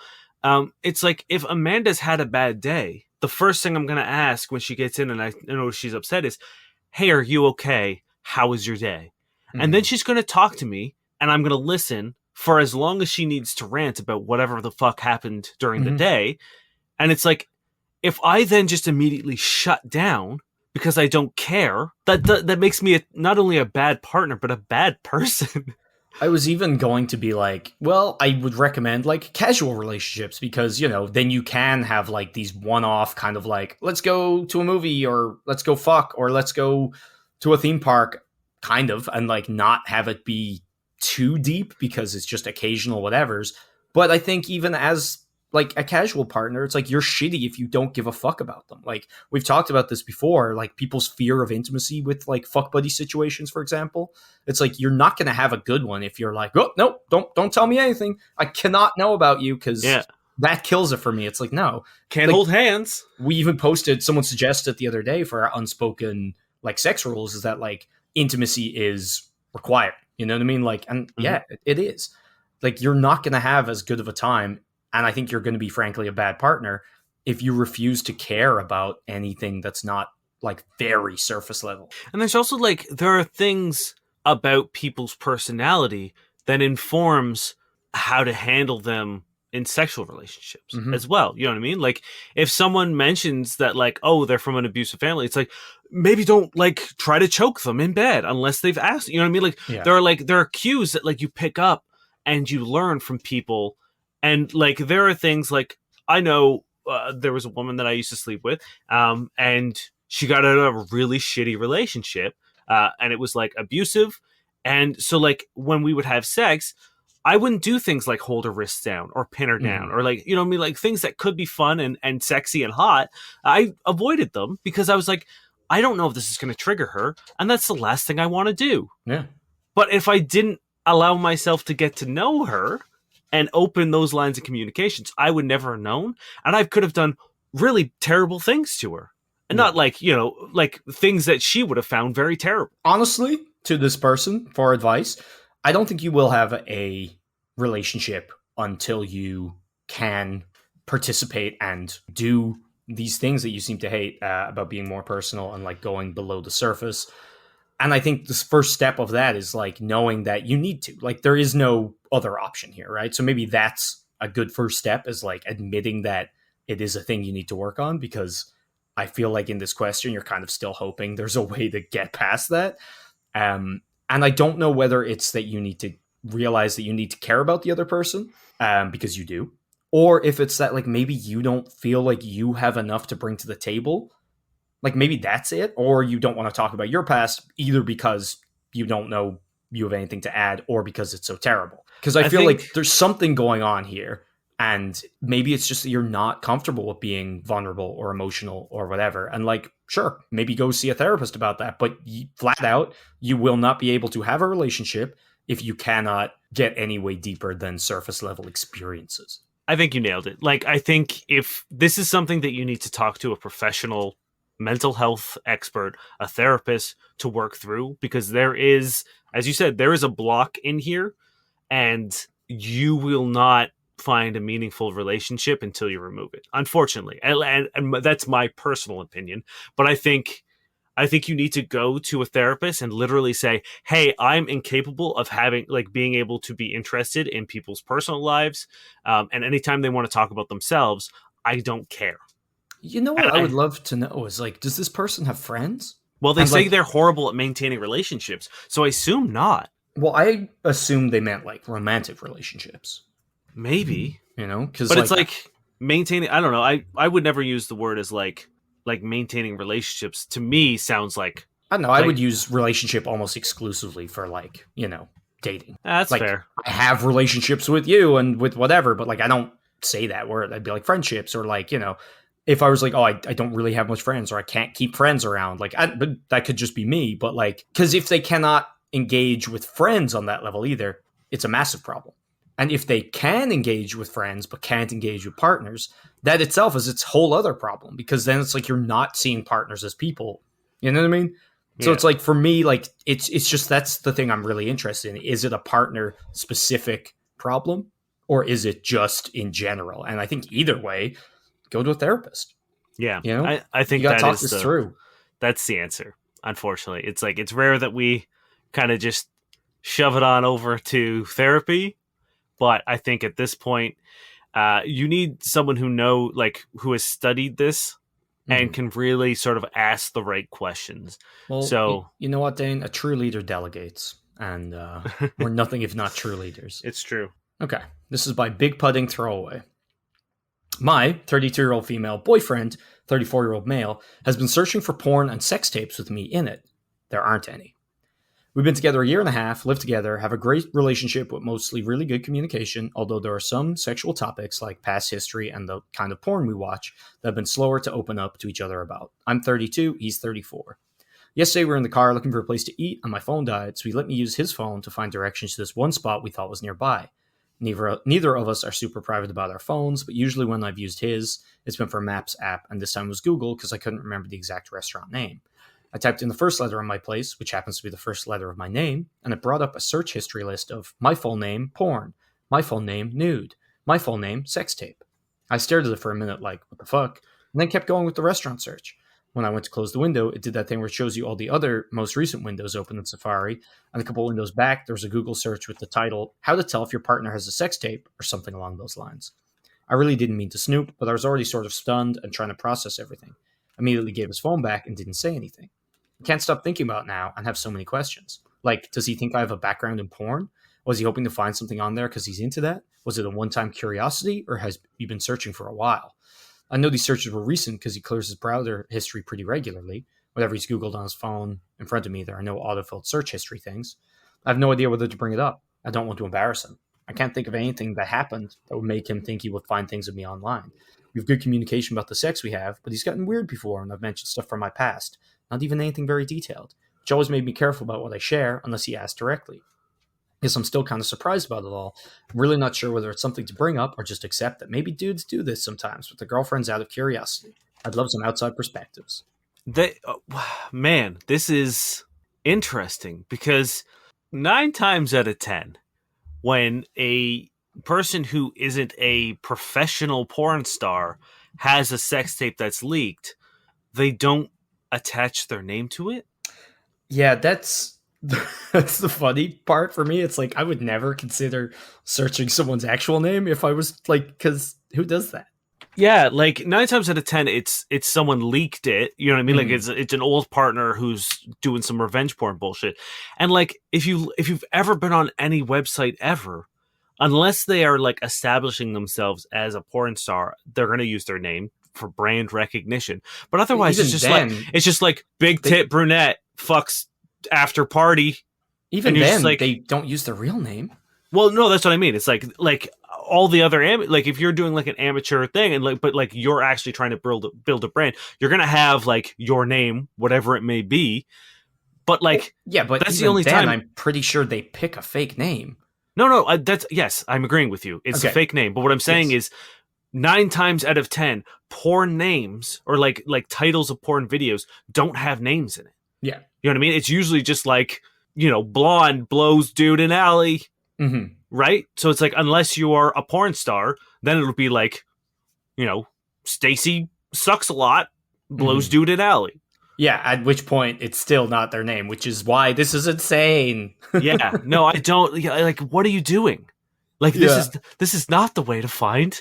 It's like, if Amanda's had a bad day, the first thing I'm gonna ask when she gets in and I know she's upset is, hey, are you okay? How was your day? And then she's gonna talk to me, and I'm gonna listen for as long as she needs to rant about whatever the fuck happened during the day. And it's like, if I then just immediately shut down because I don't care, that makes me not only a bad partner, but a bad person. I was even going to be like, well, I would recommend like casual relationships because, then you can have like these one-off kind of like, let's go to a movie or let's go fuck or let's go to a theme park kind of, and like not have it be too deep because it's just occasional whatevers. But I think even as like a casual partner, it's like you're shitty if you don't give a fuck about them. Like, we've talked about this before, like people's fear of intimacy with like fuck buddy situations, for example. It's like, you're not going to have a good one if you're like, oh, no, don't tell me anything. I cannot know about you, because that kills it for me. It's like, no. Can't hold hands. We even posted, someone suggested the other day for our unspoken like sex rules is that like intimacy is required. You know what I mean? Like, and it is. Like, you're not going to have as good of a time, and I think you're going to be, frankly, a bad partner if you refuse to care about anything that's not like very surface level. And there's also like, there are things about people's personality that informs how to handle them in sexual relationships Mm-hmm. as well. You know what I mean? Like if someone mentions that like, oh, they're from an abusive family, it's like maybe don't like try to choke them in bed unless they've asked. You know what I mean? Like Yeah. there are cues that like you pick up and you learn from people. And like there are things like I know there was a woman that I used to sleep with, and she got out of a really shitty relationship, and it was like abusive. And so like when we would have sex, I wouldn't do things like hold her wrists down or pin her down Mm-hmm. or like, you know what I mean? Like things that could be fun and sexy and hot. I avoided them because I was like, I don't know if this is going to trigger her. And that's the last thing I want to do. Yeah. But if I didn't allow myself to get to know her and open those lines of communications, I would never have known. And I could have done really terrible things to her. And Yeah. not like, you know, like things that she would have found very terrible. Honestly, to this person for advice, I don't think you will have a relationship until you can participate and do these things that you seem to hate about being more personal and like going below the surface. And I think this first step of that is like knowing that you need to. Like there is no other option here, right? So maybe that's a good first step, is like admitting that it is a thing you need to work on, because I feel like in this question you're kind of still hoping there's a way to get past that. And I don't know whether it's that you need to realize that you need to care about the other person, because you do, or if it's that like maybe you don't feel like you have enough to bring to the table. Like maybe that's it, or you don't want to talk about your past either because you don't know you have anything to add, or because it's so terrible. Because I feel like there's something going on here, and maybe it's just that you're not comfortable with being vulnerable or emotional or whatever. And like, sure, maybe go see a therapist about that, but flat out, you will not be able to have a relationship if you cannot get any way deeper than surface level experiences. I think you nailed it. Like, I think if this is something that you need to talk to a professional mental health expert, a therapist to work through, because there is, as you said, there is a block in here, and you will not find a meaningful relationship until you remove it, unfortunately. And that's my personal opinion. But I think you need to go to a therapist and literally say, hey, I'm incapable of having, like, being able to be interested in people's personal lives. And anytime they want to talk about themselves, I don't care. You know And what I would love to know is like, does this person have friends? Well, they And say like, they're horrible at maintaining relationships. So I assume not. well, I assumed they meant like romantic relationships, Maybe. you know, because But like, it's like maintaining, I don't know. I would never use the word as like maintaining relationships. To me sounds like I don't know, I like, would use relationship almost exclusively for like, you know, dating. that's Like, fair. I have relationships with you and with whatever, but like, I don't say that word. I'd be like friendships, or like, you know, if I was like, oh, I don't really have much friends, or I can't keep friends around, like, but that could just be me. But like, because if they cannot engage with friends on that level either, it's a massive problem. And if they can engage with friends but can't engage with partners, that itself is its whole other problem, because then it's like you're not seeing partners as people. You know what I mean? So Yeah. it's like, for me, like it's just, that's the thing I'm really interested in. Is it a partner specific problem, or is it just in general? And I think either way, go to a therapist. Yeah. You know, I you think got to that talk is this through. that's the answer. Unfortunately, it's like it's rare that we kind of just shove it on over to therapy, but I think at this point, you need someone who has studied this and Mhm. can really sort of ask the right questions. Well, So you know what, Dane? A true leader delegates, and we're nothing if not true leaders. it's true. Okay, this is by Big Pudding Throwaway. My 32-year-old female boyfriend, 34-year-old male, has been searching for porn and sex tapes with me in it. There aren't any. We've been together a year and a half, live together, have a great relationship with mostly really good communication, although there are some sexual topics like past history and the kind of porn we watch that have been slower to open up to each other about. I'm 32, he's 34. Yesterday we were in the car looking for a place to eat and my phone died, so he let me use his phone to find directions to this one spot we thought was nearby. Neither of us are super private about our phones, but usually when I've used his, it's been for a Maps app, and this time was Google because I couldn't remember the exact restaurant name. I typed in the first letter of my place, which happens to be the first letter of my name, and it brought up a search history list of my full name, porn, my full name, nude, my full name, sex tape. I stared at it for a minute like, what the fuck? And then kept going with the restaurant search. when I went to close the window, it did that thing where it shows you all the other most recent windows open in Safari. And a couple windows back, there was a Google search with the title, How to Tell If Your Partner Has a Sex Tape, or something along those lines. I really didn't mean to snoop, but I was already sort of stunned and trying to process everything. Immediately gave his phone back and didn't say anything. I can't stop thinking about it now and have so many questions. Like, does he think I have a background in porn? Was he hoping to find something on there because he's into that? Was it a one-time curiosity, or has he been searching for a while? I know these searches were recent because he clears his browser history pretty regularly. Whatever he's Googled on his phone in front of me, there are no autofilled search history things. I have no idea whether to bring it up. I don't want to embarrass him. I can't think of anything that happened that would make him think he would find things of me online. We have good communication about the sex we have, but he's gotten weird before, and I've mentioned stuff from my past. Not even anything very detailed, which always made me careful about what I share unless he asked directly. Guess I'm still kind of surprised about it all. I'm really not sure whether it's something to bring up or just accept that maybe dudes do this sometimes with their girlfriends out of curiosity. I'd love some outside perspectives. Man, this is interesting because 9 times out of 10, when a person who isn't a professional porn star has a sex tape that's leaked, they don't attach their name to it. Yeah, that's the funny part for me. It's like I would never consider searching someone's actual name if I was like, because who does that? Yeah, like 9 times out of 10, it's someone leaked it. You know what I mean? Like it's an old partner who's doing some revenge porn bullshit. And like if you've ever been on any website ever, unless they are like establishing themselves as a porn star, they're going to use their name for brand recognition. But otherwise, Even it's just like big tit brunette fucks after party. Even then, like, they don't use their real name. Well, no, that's what I mean. It's like all the other like if you're doing like an amateur thing and but you're actually trying to build a brand, you're gonna have like your name, whatever it may be. But like, yeah, but that's the only time. I'm pretty sure they pick a fake name. No, that's yes, I'm agreeing with you. It's a fake name. But what I'm saying is, 9 times out of 10, porn names or like titles of porn videos don't have names in it. Yeah, you know what I mean. It's usually just like, blonde blows dude in alley. Mm-hmm. Right? So it's like, unless you are a porn star, then it'll be like, Stacy Sucksalot blows dude in alley. Yeah, at which point it's still not their name, which is why this is insane. Yeah, no, I don't. Like, what are you doing? Like, this is not the way to find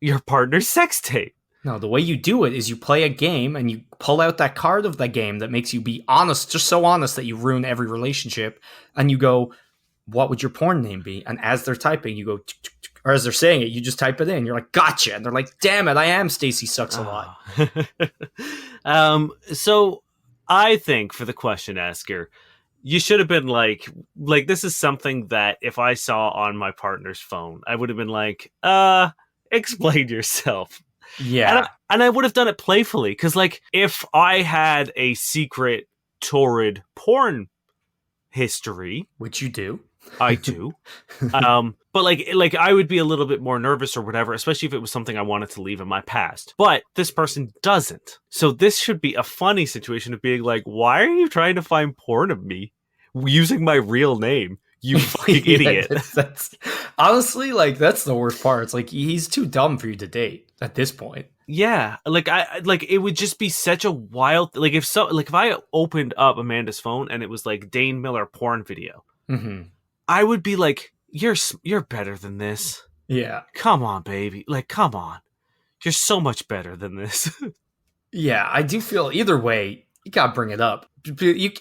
your partner's sex tape. No, the way you do it is you play a game and you pull out that card of the game that makes you be honest, just so honest that you ruin every relationship, and you go, what would your porn name be? And as they're typing, you go, or as they're saying it, you just type it in. You're like, gotcha. And they're like, damn it, I am Stacy Sucksalot. So I think for the question asker, you should have been like this is something that if I saw on my partner's phone, I would have been like, explain yourself. Yeah. And I would have done it playfully. Because like if I had a secret torrid porn history, which you do. I do. But like I would be a little bit more nervous or whatever, especially if it was something I wanted to leave in my past. But this person doesn't. So this should be a funny situation of being like, why are you trying to find porn of me using my real name? You fucking idiot. That's honestly, like, that's the worst part. It's like he's too dumb for you to date at this point. Yeah, like it would just be such a wild if I opened up Amanda's phone and it was like Dane Miller porn video. Mm-hmm. I would be like, you're better than this. Yeah. Come on, baby. Like, come on. You're so much better than this. Yeah, I do feel either way, you gotta bring it up.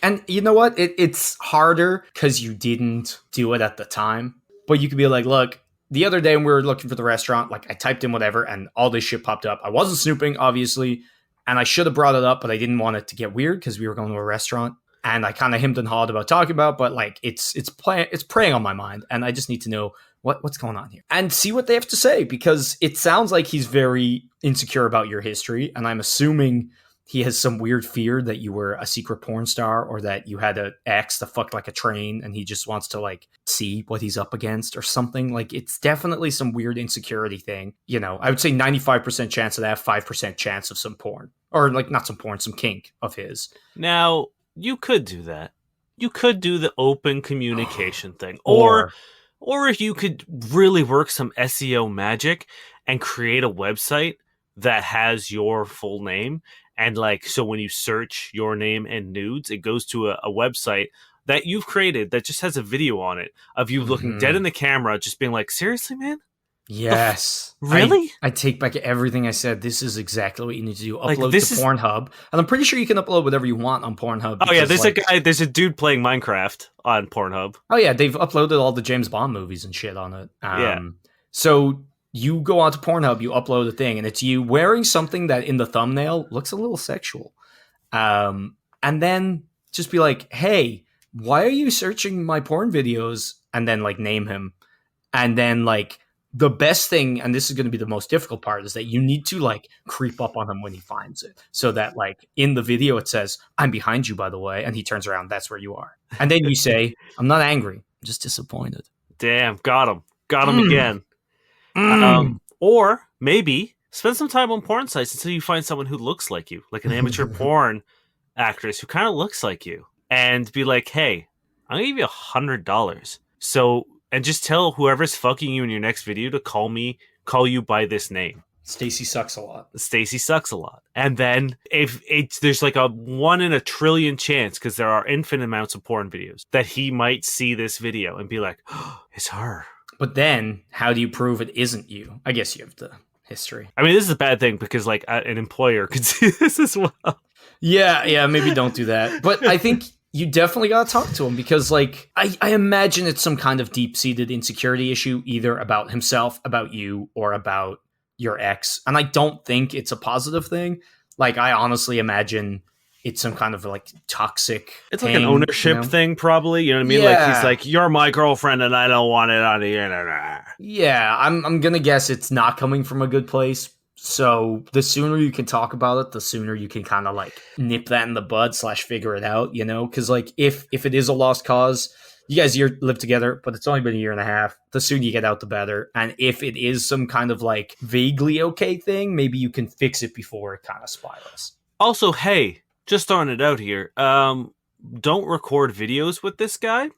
And you know what? It's harder because you didn't do it at the time. But you could be like, look, the other day when we were looking for the restaurant, like I typed in whatever and all this shit popped up. I wasn't snooping, obviously. And I should have brought it up, but I didn't want it to get weird because we were going to a restaurant. And I kind of hemmed and hawed about talking about, but like it's preying on my mind, and I just need to know what's going on here and see what they have to say, because it sounds like he's very insecure about your history, and I'm assuming he has some weird fear that you were a secret porn star or that you had an ex that fucked like a train, and he just wants to like see what he's up against or something. Like, it's definitely some weird insecurity thing. I would say 95% chance of that, 5% chance of some porn, or like not some porn, some kink of his. Now, you could do that. You could do the open communication thing. Or if you could really work some SEO magic and create a website that has your full name And like, so when you search your name and nudes, it goes to a website that you've created that just has a video on it of you looking dead in the camera, just being like, seriously, man? Yes. Really? I take back everything I said. This is exactly what you need to do. Like, Upload this to is- Pornhub. And I'm pretty sure you can upload whatever you want on Pornhub. Oh yeah, because, there's a dude playing Minecraft on Pornhub. Oh yeah, they've uploaded all the James Bond movies and shit on it. Yeah. So you go onto Pornhub, you upload a thing, and it's you wearing something that in the thumbnail looks a little sexual. And then just be like, hey, why are you searching my porn videos? And then like name him. And then like the best thing, and this is going to be the most difficult part, is that you need to like creep up on him when he finds it. So that like in the video it says, I'm behind you, by the way. And he turns around, that's where you are. And then you say, I'm not angry, I'm just disappointed. Damn, got him again. Or maybe spend some time on porn sites until you find someone who looks like you, like an amateur porn actress who kind of looks like you, and be like, hey, I'm gonna give you $100. So, and just tell whoever's fucking you in your next video to call you by this name. Stacy Sucksalot. Stacy Sucksalot. And then if there's like a 1 in a trillion chance, because there are infinite amounts of porn videos, that he might see this video and be like, oh, it's her. But then how do you prove it isn't you? I guess you have the history. I mean, this is a bad thing because like an employer could see this as well. Yeah, maybe don't do that. But I think you definitely got to talk to him because, like, I imagine it's some kind of deep-seated insecurity issue, either about himself, about you, or about your ex. And I don't think it's a positive thing. Like, I honestly imagine it's some kind of, like, toxic It's thing, like an ownership thing, probably. You know what I mean? Yeah. Like, he's like, you're my girlfriend and I don't want it on the internet. Yeah, I'm going to guess it's not coming from a good place. So the sooner you can talk about it, the sooner you can kind of like nip that in the bud / figure it out, you know? Because like if it is a lost cause, you guys live together, but it's only been a year and a half. The sooner you get out, the better. And if it is some kind of like vaguely okay thing, maybe you can fix it before it kind of spirals. Also, hey, just throwing it out here, don't record videos with this guy.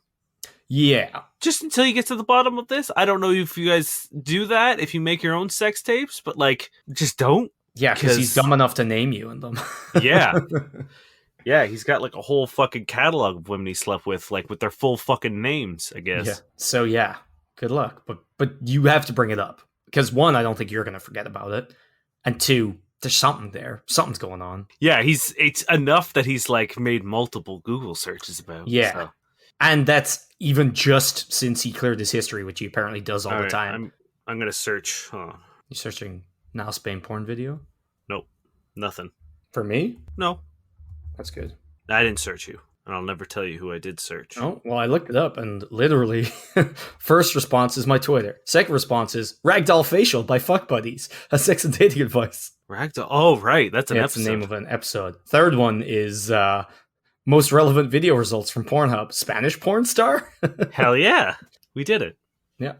Yeah. Just until you get to the bottom of this. I don't know if you guys do that, if you make your own sex tapes, but like, just don't. Yeah, because he's dumb enough to name you in them. Yeah. Yeah, he's got like a whole fucking catalog of women he slept with, like with their full fucking names, I guess. Yeah. So yeah, good luck. But you have to bring it up. Because 1, I don't think you're going to forget about it. And 2, there's something there. Something's going on. Yeah, it's enough that he's like made multiple Google searches about. Yeah. So. And that's even just since he cleared his history, which he apparently does all the time. I'm gonna search. Huh. You searching now Spain porn video? Nope, nothing. For me? No, that's good. I didn't search you, and I'll never tell you who I did search. Oh well, I looked it up, and literally, first response is my Twitter. Second response is Ragdoll Facial by Fuck Buddies, a sex and dating advice. Ragdoll. Oh right, that's an episode. That's the name of an episode. Third one is most relevant video results from Pornhub. Spanish porn star? Hell yeah. We did it. Yeah.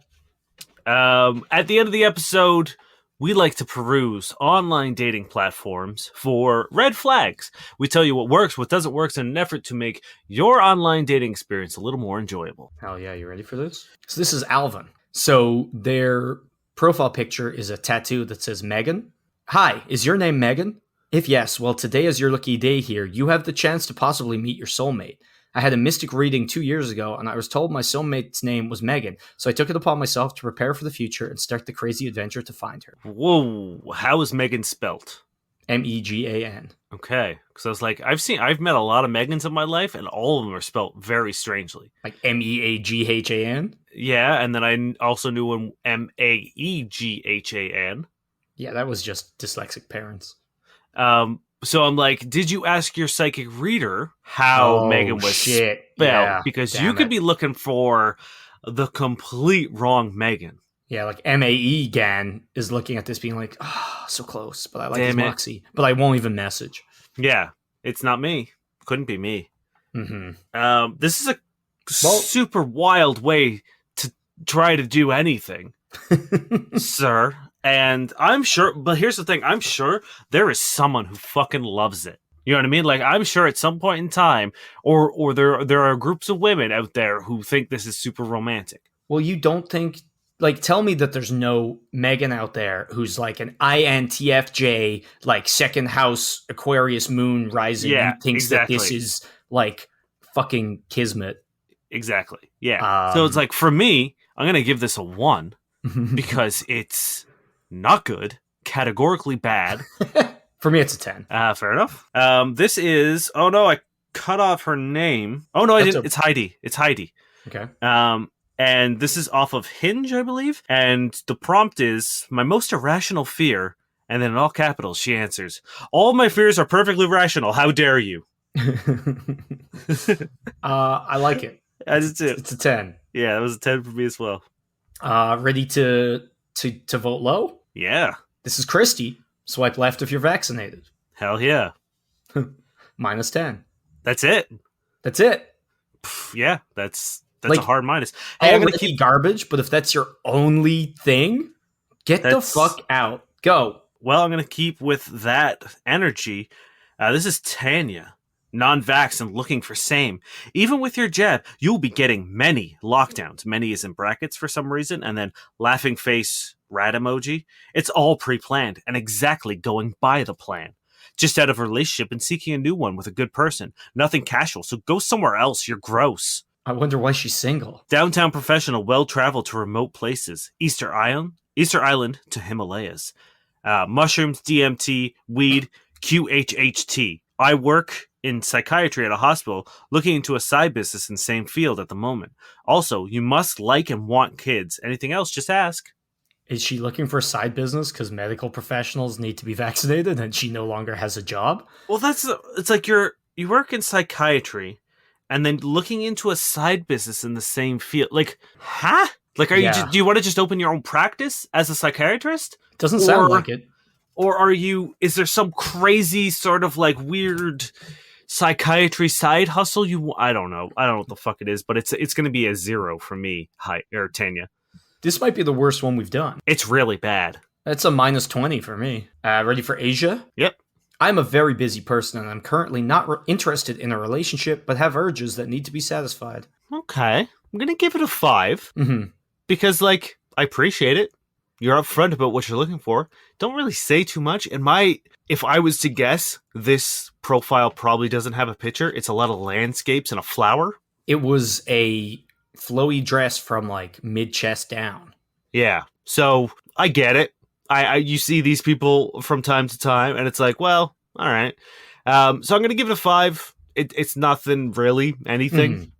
At the end of the episode, we like to peruse online dating platforms for red flags. We tell you what works, what doesn't work in an effort to make your online dating experience a little more enjoyable. Hell yeah, you ready for this? So this is Alvin. So their profile picture is a tattoo that says Megan. Hi, is your name Megan? If yes, well, today is your lucky day here. You have the chance to possibly meet your soulmate. I had a mystic reading 2 years ago, and I was told my soulmate's name was Megan, so I took it upon myself to prepare for the future and start the crazy adventure to find her. Whoa, how is Megan spelt? Megan. Okay, because I was like, I've met a lot of Megans in my life, and all of them are spelt very strangely. Like Meaghan? Yeah, and then I also knew one Maeghan. Yeah, that was just dyslexic parents. So I'm like, did you ask your psychic reader how Megan was spelled? Yeah, because you could be looking for the complete wrong Megan. Yeah, like Maeghan is looking at this being like, so close, but I like his moxie. But I won't even message. Yeah, it's not me. Couldn't be me. Mm-hmm. This is a super wild way to try to do anything, sir. And I'm sure, but here's the thing, I'm sure there is someone who fucking loves it. You know what I mean? Like, I'm sure at some point in time, or there are groups of women out there who think this is super romantic. Well, you don't think Like, tell me that there's no Megan out there who's like an INTFJ, like second house Aquarius moon rising, Yeah, and thinks that this exactly. is like fucking kismet. Exactly. Yeah. So it's Um, like, for me, I'm going to give this a 1 because it's not good, categorically bad. for me, it's a 10. Fair enough. This is, oh no, I cut off her name. Oh no, I That's didn't. It's Heidi. It's Heidi. okay. And this is off of Hinge, I believe. And the prompt is my most irrational fear. And then in all capitals, she answers, all my fears are perfectly rational. How dare you? I like it. I did too. It's a 10. Yeah, that was a 10 for me as well. Ready to vote low? Yeah. This is Christy. Swipe left if you're vaccinated. Hell yeah. Minus 10. That's it. That's it. Yeah, that's Like, a hard minus. Hey, I'm gonna Already keep. garbage, but if that's your only thing, get the That's fuck out. Go. Well, I'm gonna keep with that energy. This is Tanya, non-vax and looking for same. Even with your jab, you'll be getting many lockdowns. Many is in brackets for some reason, and then laughing face rat emoji. It's all pre-planned and exactly going by the plan. Just out of a relationship and seeking a new one with a good person. Nothing casual, so go somewhere else. You're gross. I wonder why she's single. Downtown professional, well-traveled to remote places. Easter Island to Himalayas. Mushrooms, DMT, weed, QHHT. I work in psychiatry at a hospital, looking into a side business in the same field at the moment. Also, you must like and want kids. Anything else, just ask. Is she looking for a side business because medical professionals need to be vaccinated and she no longer has a job? Well, it's like you work in psychiatry and then looking into a side business in the same field. Like, huh? Like, do you want to just open your own practice as a psychiatrist? Doesn't sound like it. Or is there some crazy sort of like weird psychiatry side hustle? I don't know. I don't know what the fuck it is, but it's going to be a 0 for me, Tanya. This might be the worst one we've done. It's really bad. That's a minus 20 for me. Ready for Asia? Yep. I'm a very busy person and I'm currently not interested in a relationship, but have urges that need to be satisfied. Okay. I'm going to give it a 5. Mm-hmm. Because, like, I appreciate it. You're upfront about what you're looking for. Don't really say too much. If I was to guess, this profile probably doesn't have a picture. It's a lot of landscapes and a flower. It was a flowy dress from like mid-chest down. Yeah. So I get it. You see these people from time to time, and it's like, well, all right. So I'm going to give it a 5. It's nothing really, anything. Mm.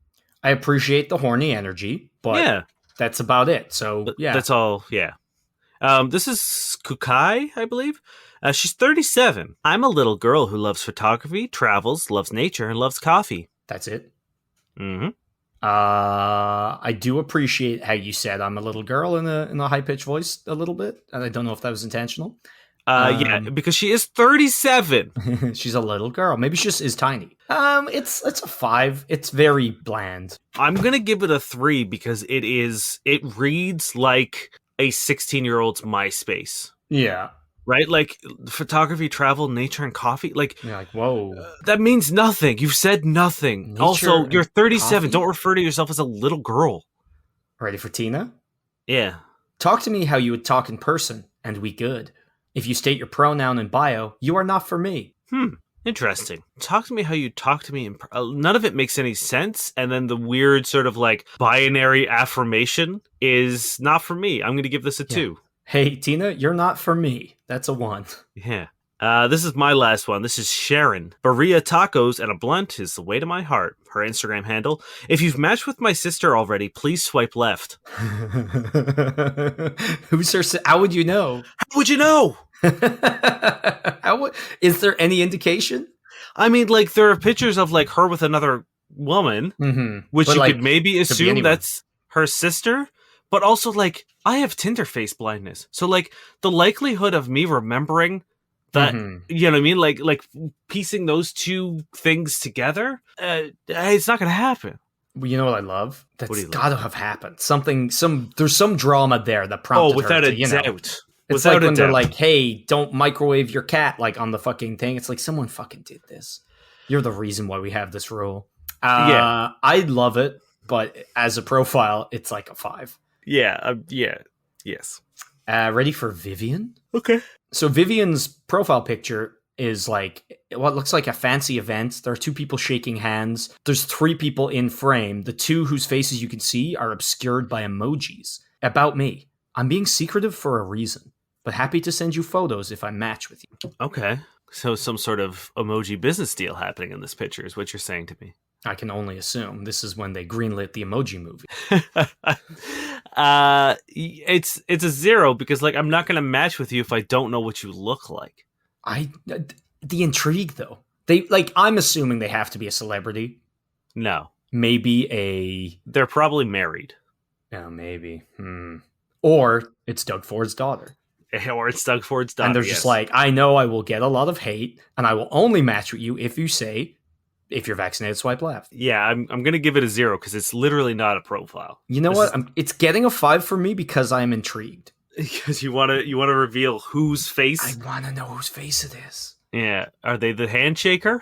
I appreciate the horny energy, but yeah, that's about it. So yeah, that's all. Yeah. This is Kukai, I believe. She's 37. I'm a little girl who loves photography, travels, loves nature, and loves coffee. That's it. Mm-hmm. I do appreciate how you said I'm a little girl in a high pitched voice a little bit, and I don't know if that was intentional. Yeah, because she is 37. She's a little girl. Maybe she just is tiny. It's a 5. It's very bland. I'm gonna give it a 3 because it reads like a 16-year-old's MySpace. Yeah. Right? Like, photography, travel, nature, and coffee. Like, you're like, whoa. That means nothing. You've said nothing. Nature also, you're 37. coffee? Don't refer to yourself as a little girl. Ready for Tina? Yeah. Talk to me how you would talk in person, and we good. If you state your pronoun in bio, you are not for me. Interesting. Talk to me how you talk to me. None of it makes any sense. And then the weird sort of like binary affirmation is not for me. I'm going to give this a 2. Hey, Tina, you're not for me. That's a 1. Yeah. This is my last one. This is Sharon. Berea tacos and a blunt is the way to my heart. Her Instagram handle. If you've matched with my sister already, please swipe left. Who's her? How would you know? How would you know? Is there any indication? I mean, like, there are pictures of like her with another woman, which but you could maybe assume that's her sister. But also, like, I have Tinder face blindness. So, like, the likelihood of me remembering that, you know what I mean? Like piecing those two things together, it's not going to happen. Well, you know what I love? That's got to have happened. There's some drama there that prompted without her a doubt. It's like when they're like, hey, don't microwave your cat, like, on the fucking thing. It's like, someone fucking did this. You're the reason why we have this rule. I love it, but as a profile, it's like a 5. Yes. Ready for Vivian? Okay. So Vivian's profile picture is like what looks like a fancy event. There are two people shaking hands. There's three people in frame. The two whose faces you can see are obscured by emojis. About me. I'm being secretive for a reason, but happy to send you photos if I match with you. Okay. So some sort of emoji business deal happening in this picture is what you're saying to me. I can only assume this is when they greenlit the Emoji Movie. It's a 0 because like I'm not going to match with you if I don't know what you look like. The intrigue though. I'm assuming they have to be a celebrity. No. Maybe they're probably married. Oh, maybe. Or it's Doug Ford's daughter. Or it's Doug Ford's daughter. And they're just like, I know I will get a lot of hate, and I will only match with you if you say, if you're vaccinated, swipe left. Yeah, I'm going to give it a 0 because it's literally not a profile. You know what? It's getting a 5 for me because I'm intrigued. Because you want to reveal whose face? I want to know whose face it is. Yeah. Are they the handshaker?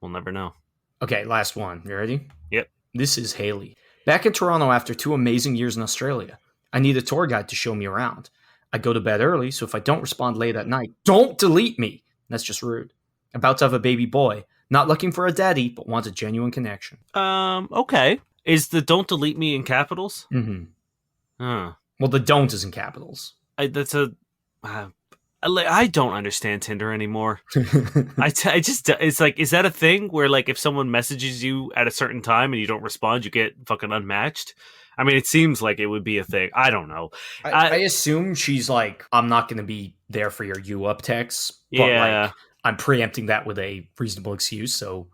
We'll never know. Okay, last one. You ready? Yep. This is Haley. Back in Toronto after 2 amazing years in Australia. I need a tour guide to show me around. I go to bed early, so if I don't respond late at night, don't delete me. That's just rude. About to have a baby boy. Not looking for a daddy, but want a genuine connection. Okay. Is the don't delete me in capitals? Mm-hmm. Huh. Well, the don't is in capitals. I don't understand Tinder anymore. It's like, is that a thing where like if someone messages you at a certain time and you don't respond, you get fucking unmatched? I mean, it seems like it would be a thing. I don't know. I assume she's like, I'm not going to be there for your you up texts. But yeah. I'm preempting that with a reasonable excuse. So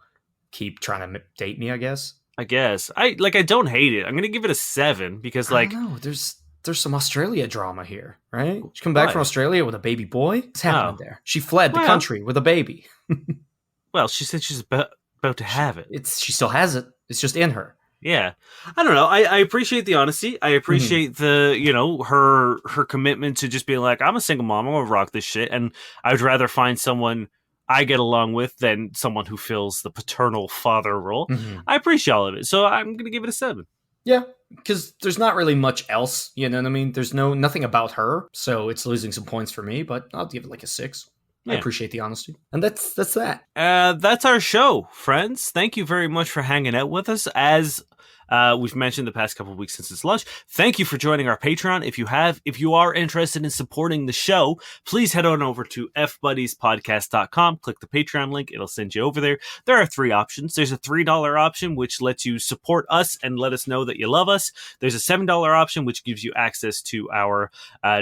keep trying to date me, I guess. I don't hate it. I'm going to give it a 7 because like, I don't know. There's some Australia drama here, right? She come back from Australia with a baby boy. What's happening there? She fled the country with a baby. Well, she said she's about to have it. She still has it. It's just in her. Yeah. I don't know. I appreciate the honesty. I appreciate the, her commitment to just being like, I'm a single mom. I'm going to rock this shit. And I would rather find someone I get along with than someone who fills the paternal father role. Mm-hmm. I appreciate all of it. So I'm going to give it a 7. Yeah. Because there's not really much else. You know what I mean? There's nothing about her. So it's losing some points for me, but I'll give it like a 6. Yeah. I appreciate the honesty. And that's that. That's our show, friends. Thank you very much for hanging out with us. As we've mentioned the past couple of weeks since it's launched, thank you for joining our Patreon. If you are interested in supporting the show, please head on over to fbuddiespodcast.com. Click the Patreon link. It'll send you over there. There are 3 options. There's a $3 option, which lets you support us and let us know that you love us. There's a $7 option, which gives you access to our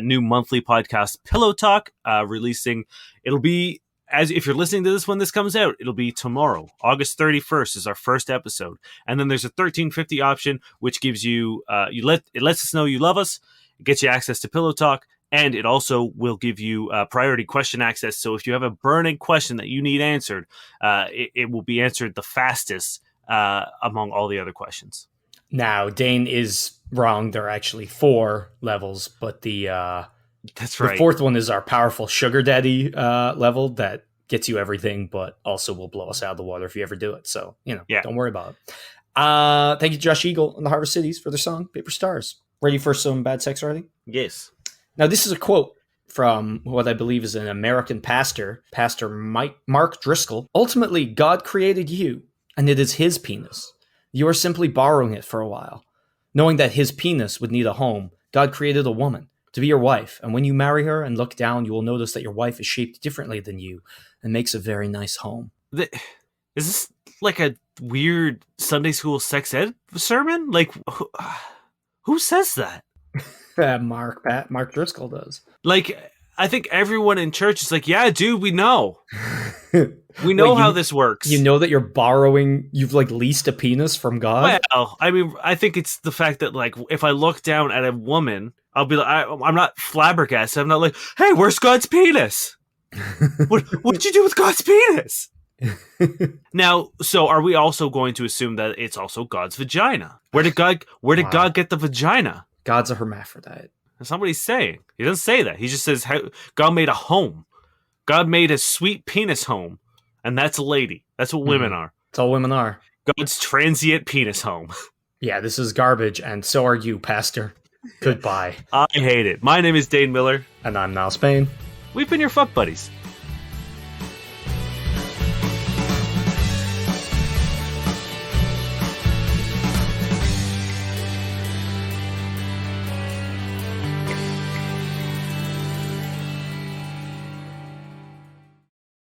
new monthly podcast, Pillow Talk, releasing. It'll be, as if you're listening to this when this comes out, it'll be tomorrow. August 31st is our first episode. And then there's a $13.50 option, which gives you, it lets us know you love us, it gets you access to Pillow Talk, and it also will give you priority question access. So if you have a burning question that you need answered, it will be answered the fastest among all the other questions. Now, Dane is wrong. There are actually 4 levels, but that's right. The 4th one is our powerful sugar daddy level that gets you everything, but also will blow us out of the water if you ever do it. So, Don't worry about it. Thank you, Josh Eagle and the Harvest Cities for their song, Paper Stars. Ready for some bad sex writing? Yes. Now, this is a quote from what I believe is an American pastor, Pastor Mark Driscoll. Ultimately, God created you, and it is his penis. You are simply borrowing it for a while. Knowing that his penis would need a home, God created a woman to be your wife, and when you marry her and look down, you will notice that your wife is shaped differently than you and makes a very nice home. Is this like a weird Sunday school sex ed sermon? Like, who says that? Mark Driscoll does. Like, I think everyone in church is like, yeah, dude, we know. We know how this works. You know that you're borrowing, you've like leased a penis from God? Well, I mean, I think it's the fact that like, if I look down at a woman, I'll be like, I'm not flabbergasted. I'm not like, hey, where's God's penis? What'd you do with God's penis? Now, so are we also going to assume that it's also God's vagina? Where did God get the vagina? God's a hermaphrodite. Somebody's saying. He doesn't say that. He just says God made a home. God made a sweet penis home. And that's a lady. That's what women are. That's all women are. God's transient penis home. Yeah, this is garbage, and so are you, Pastor. Goodbye. I hate it. My name is Dane Miller. And I'm Niall Spain. We've been your fuck buddies.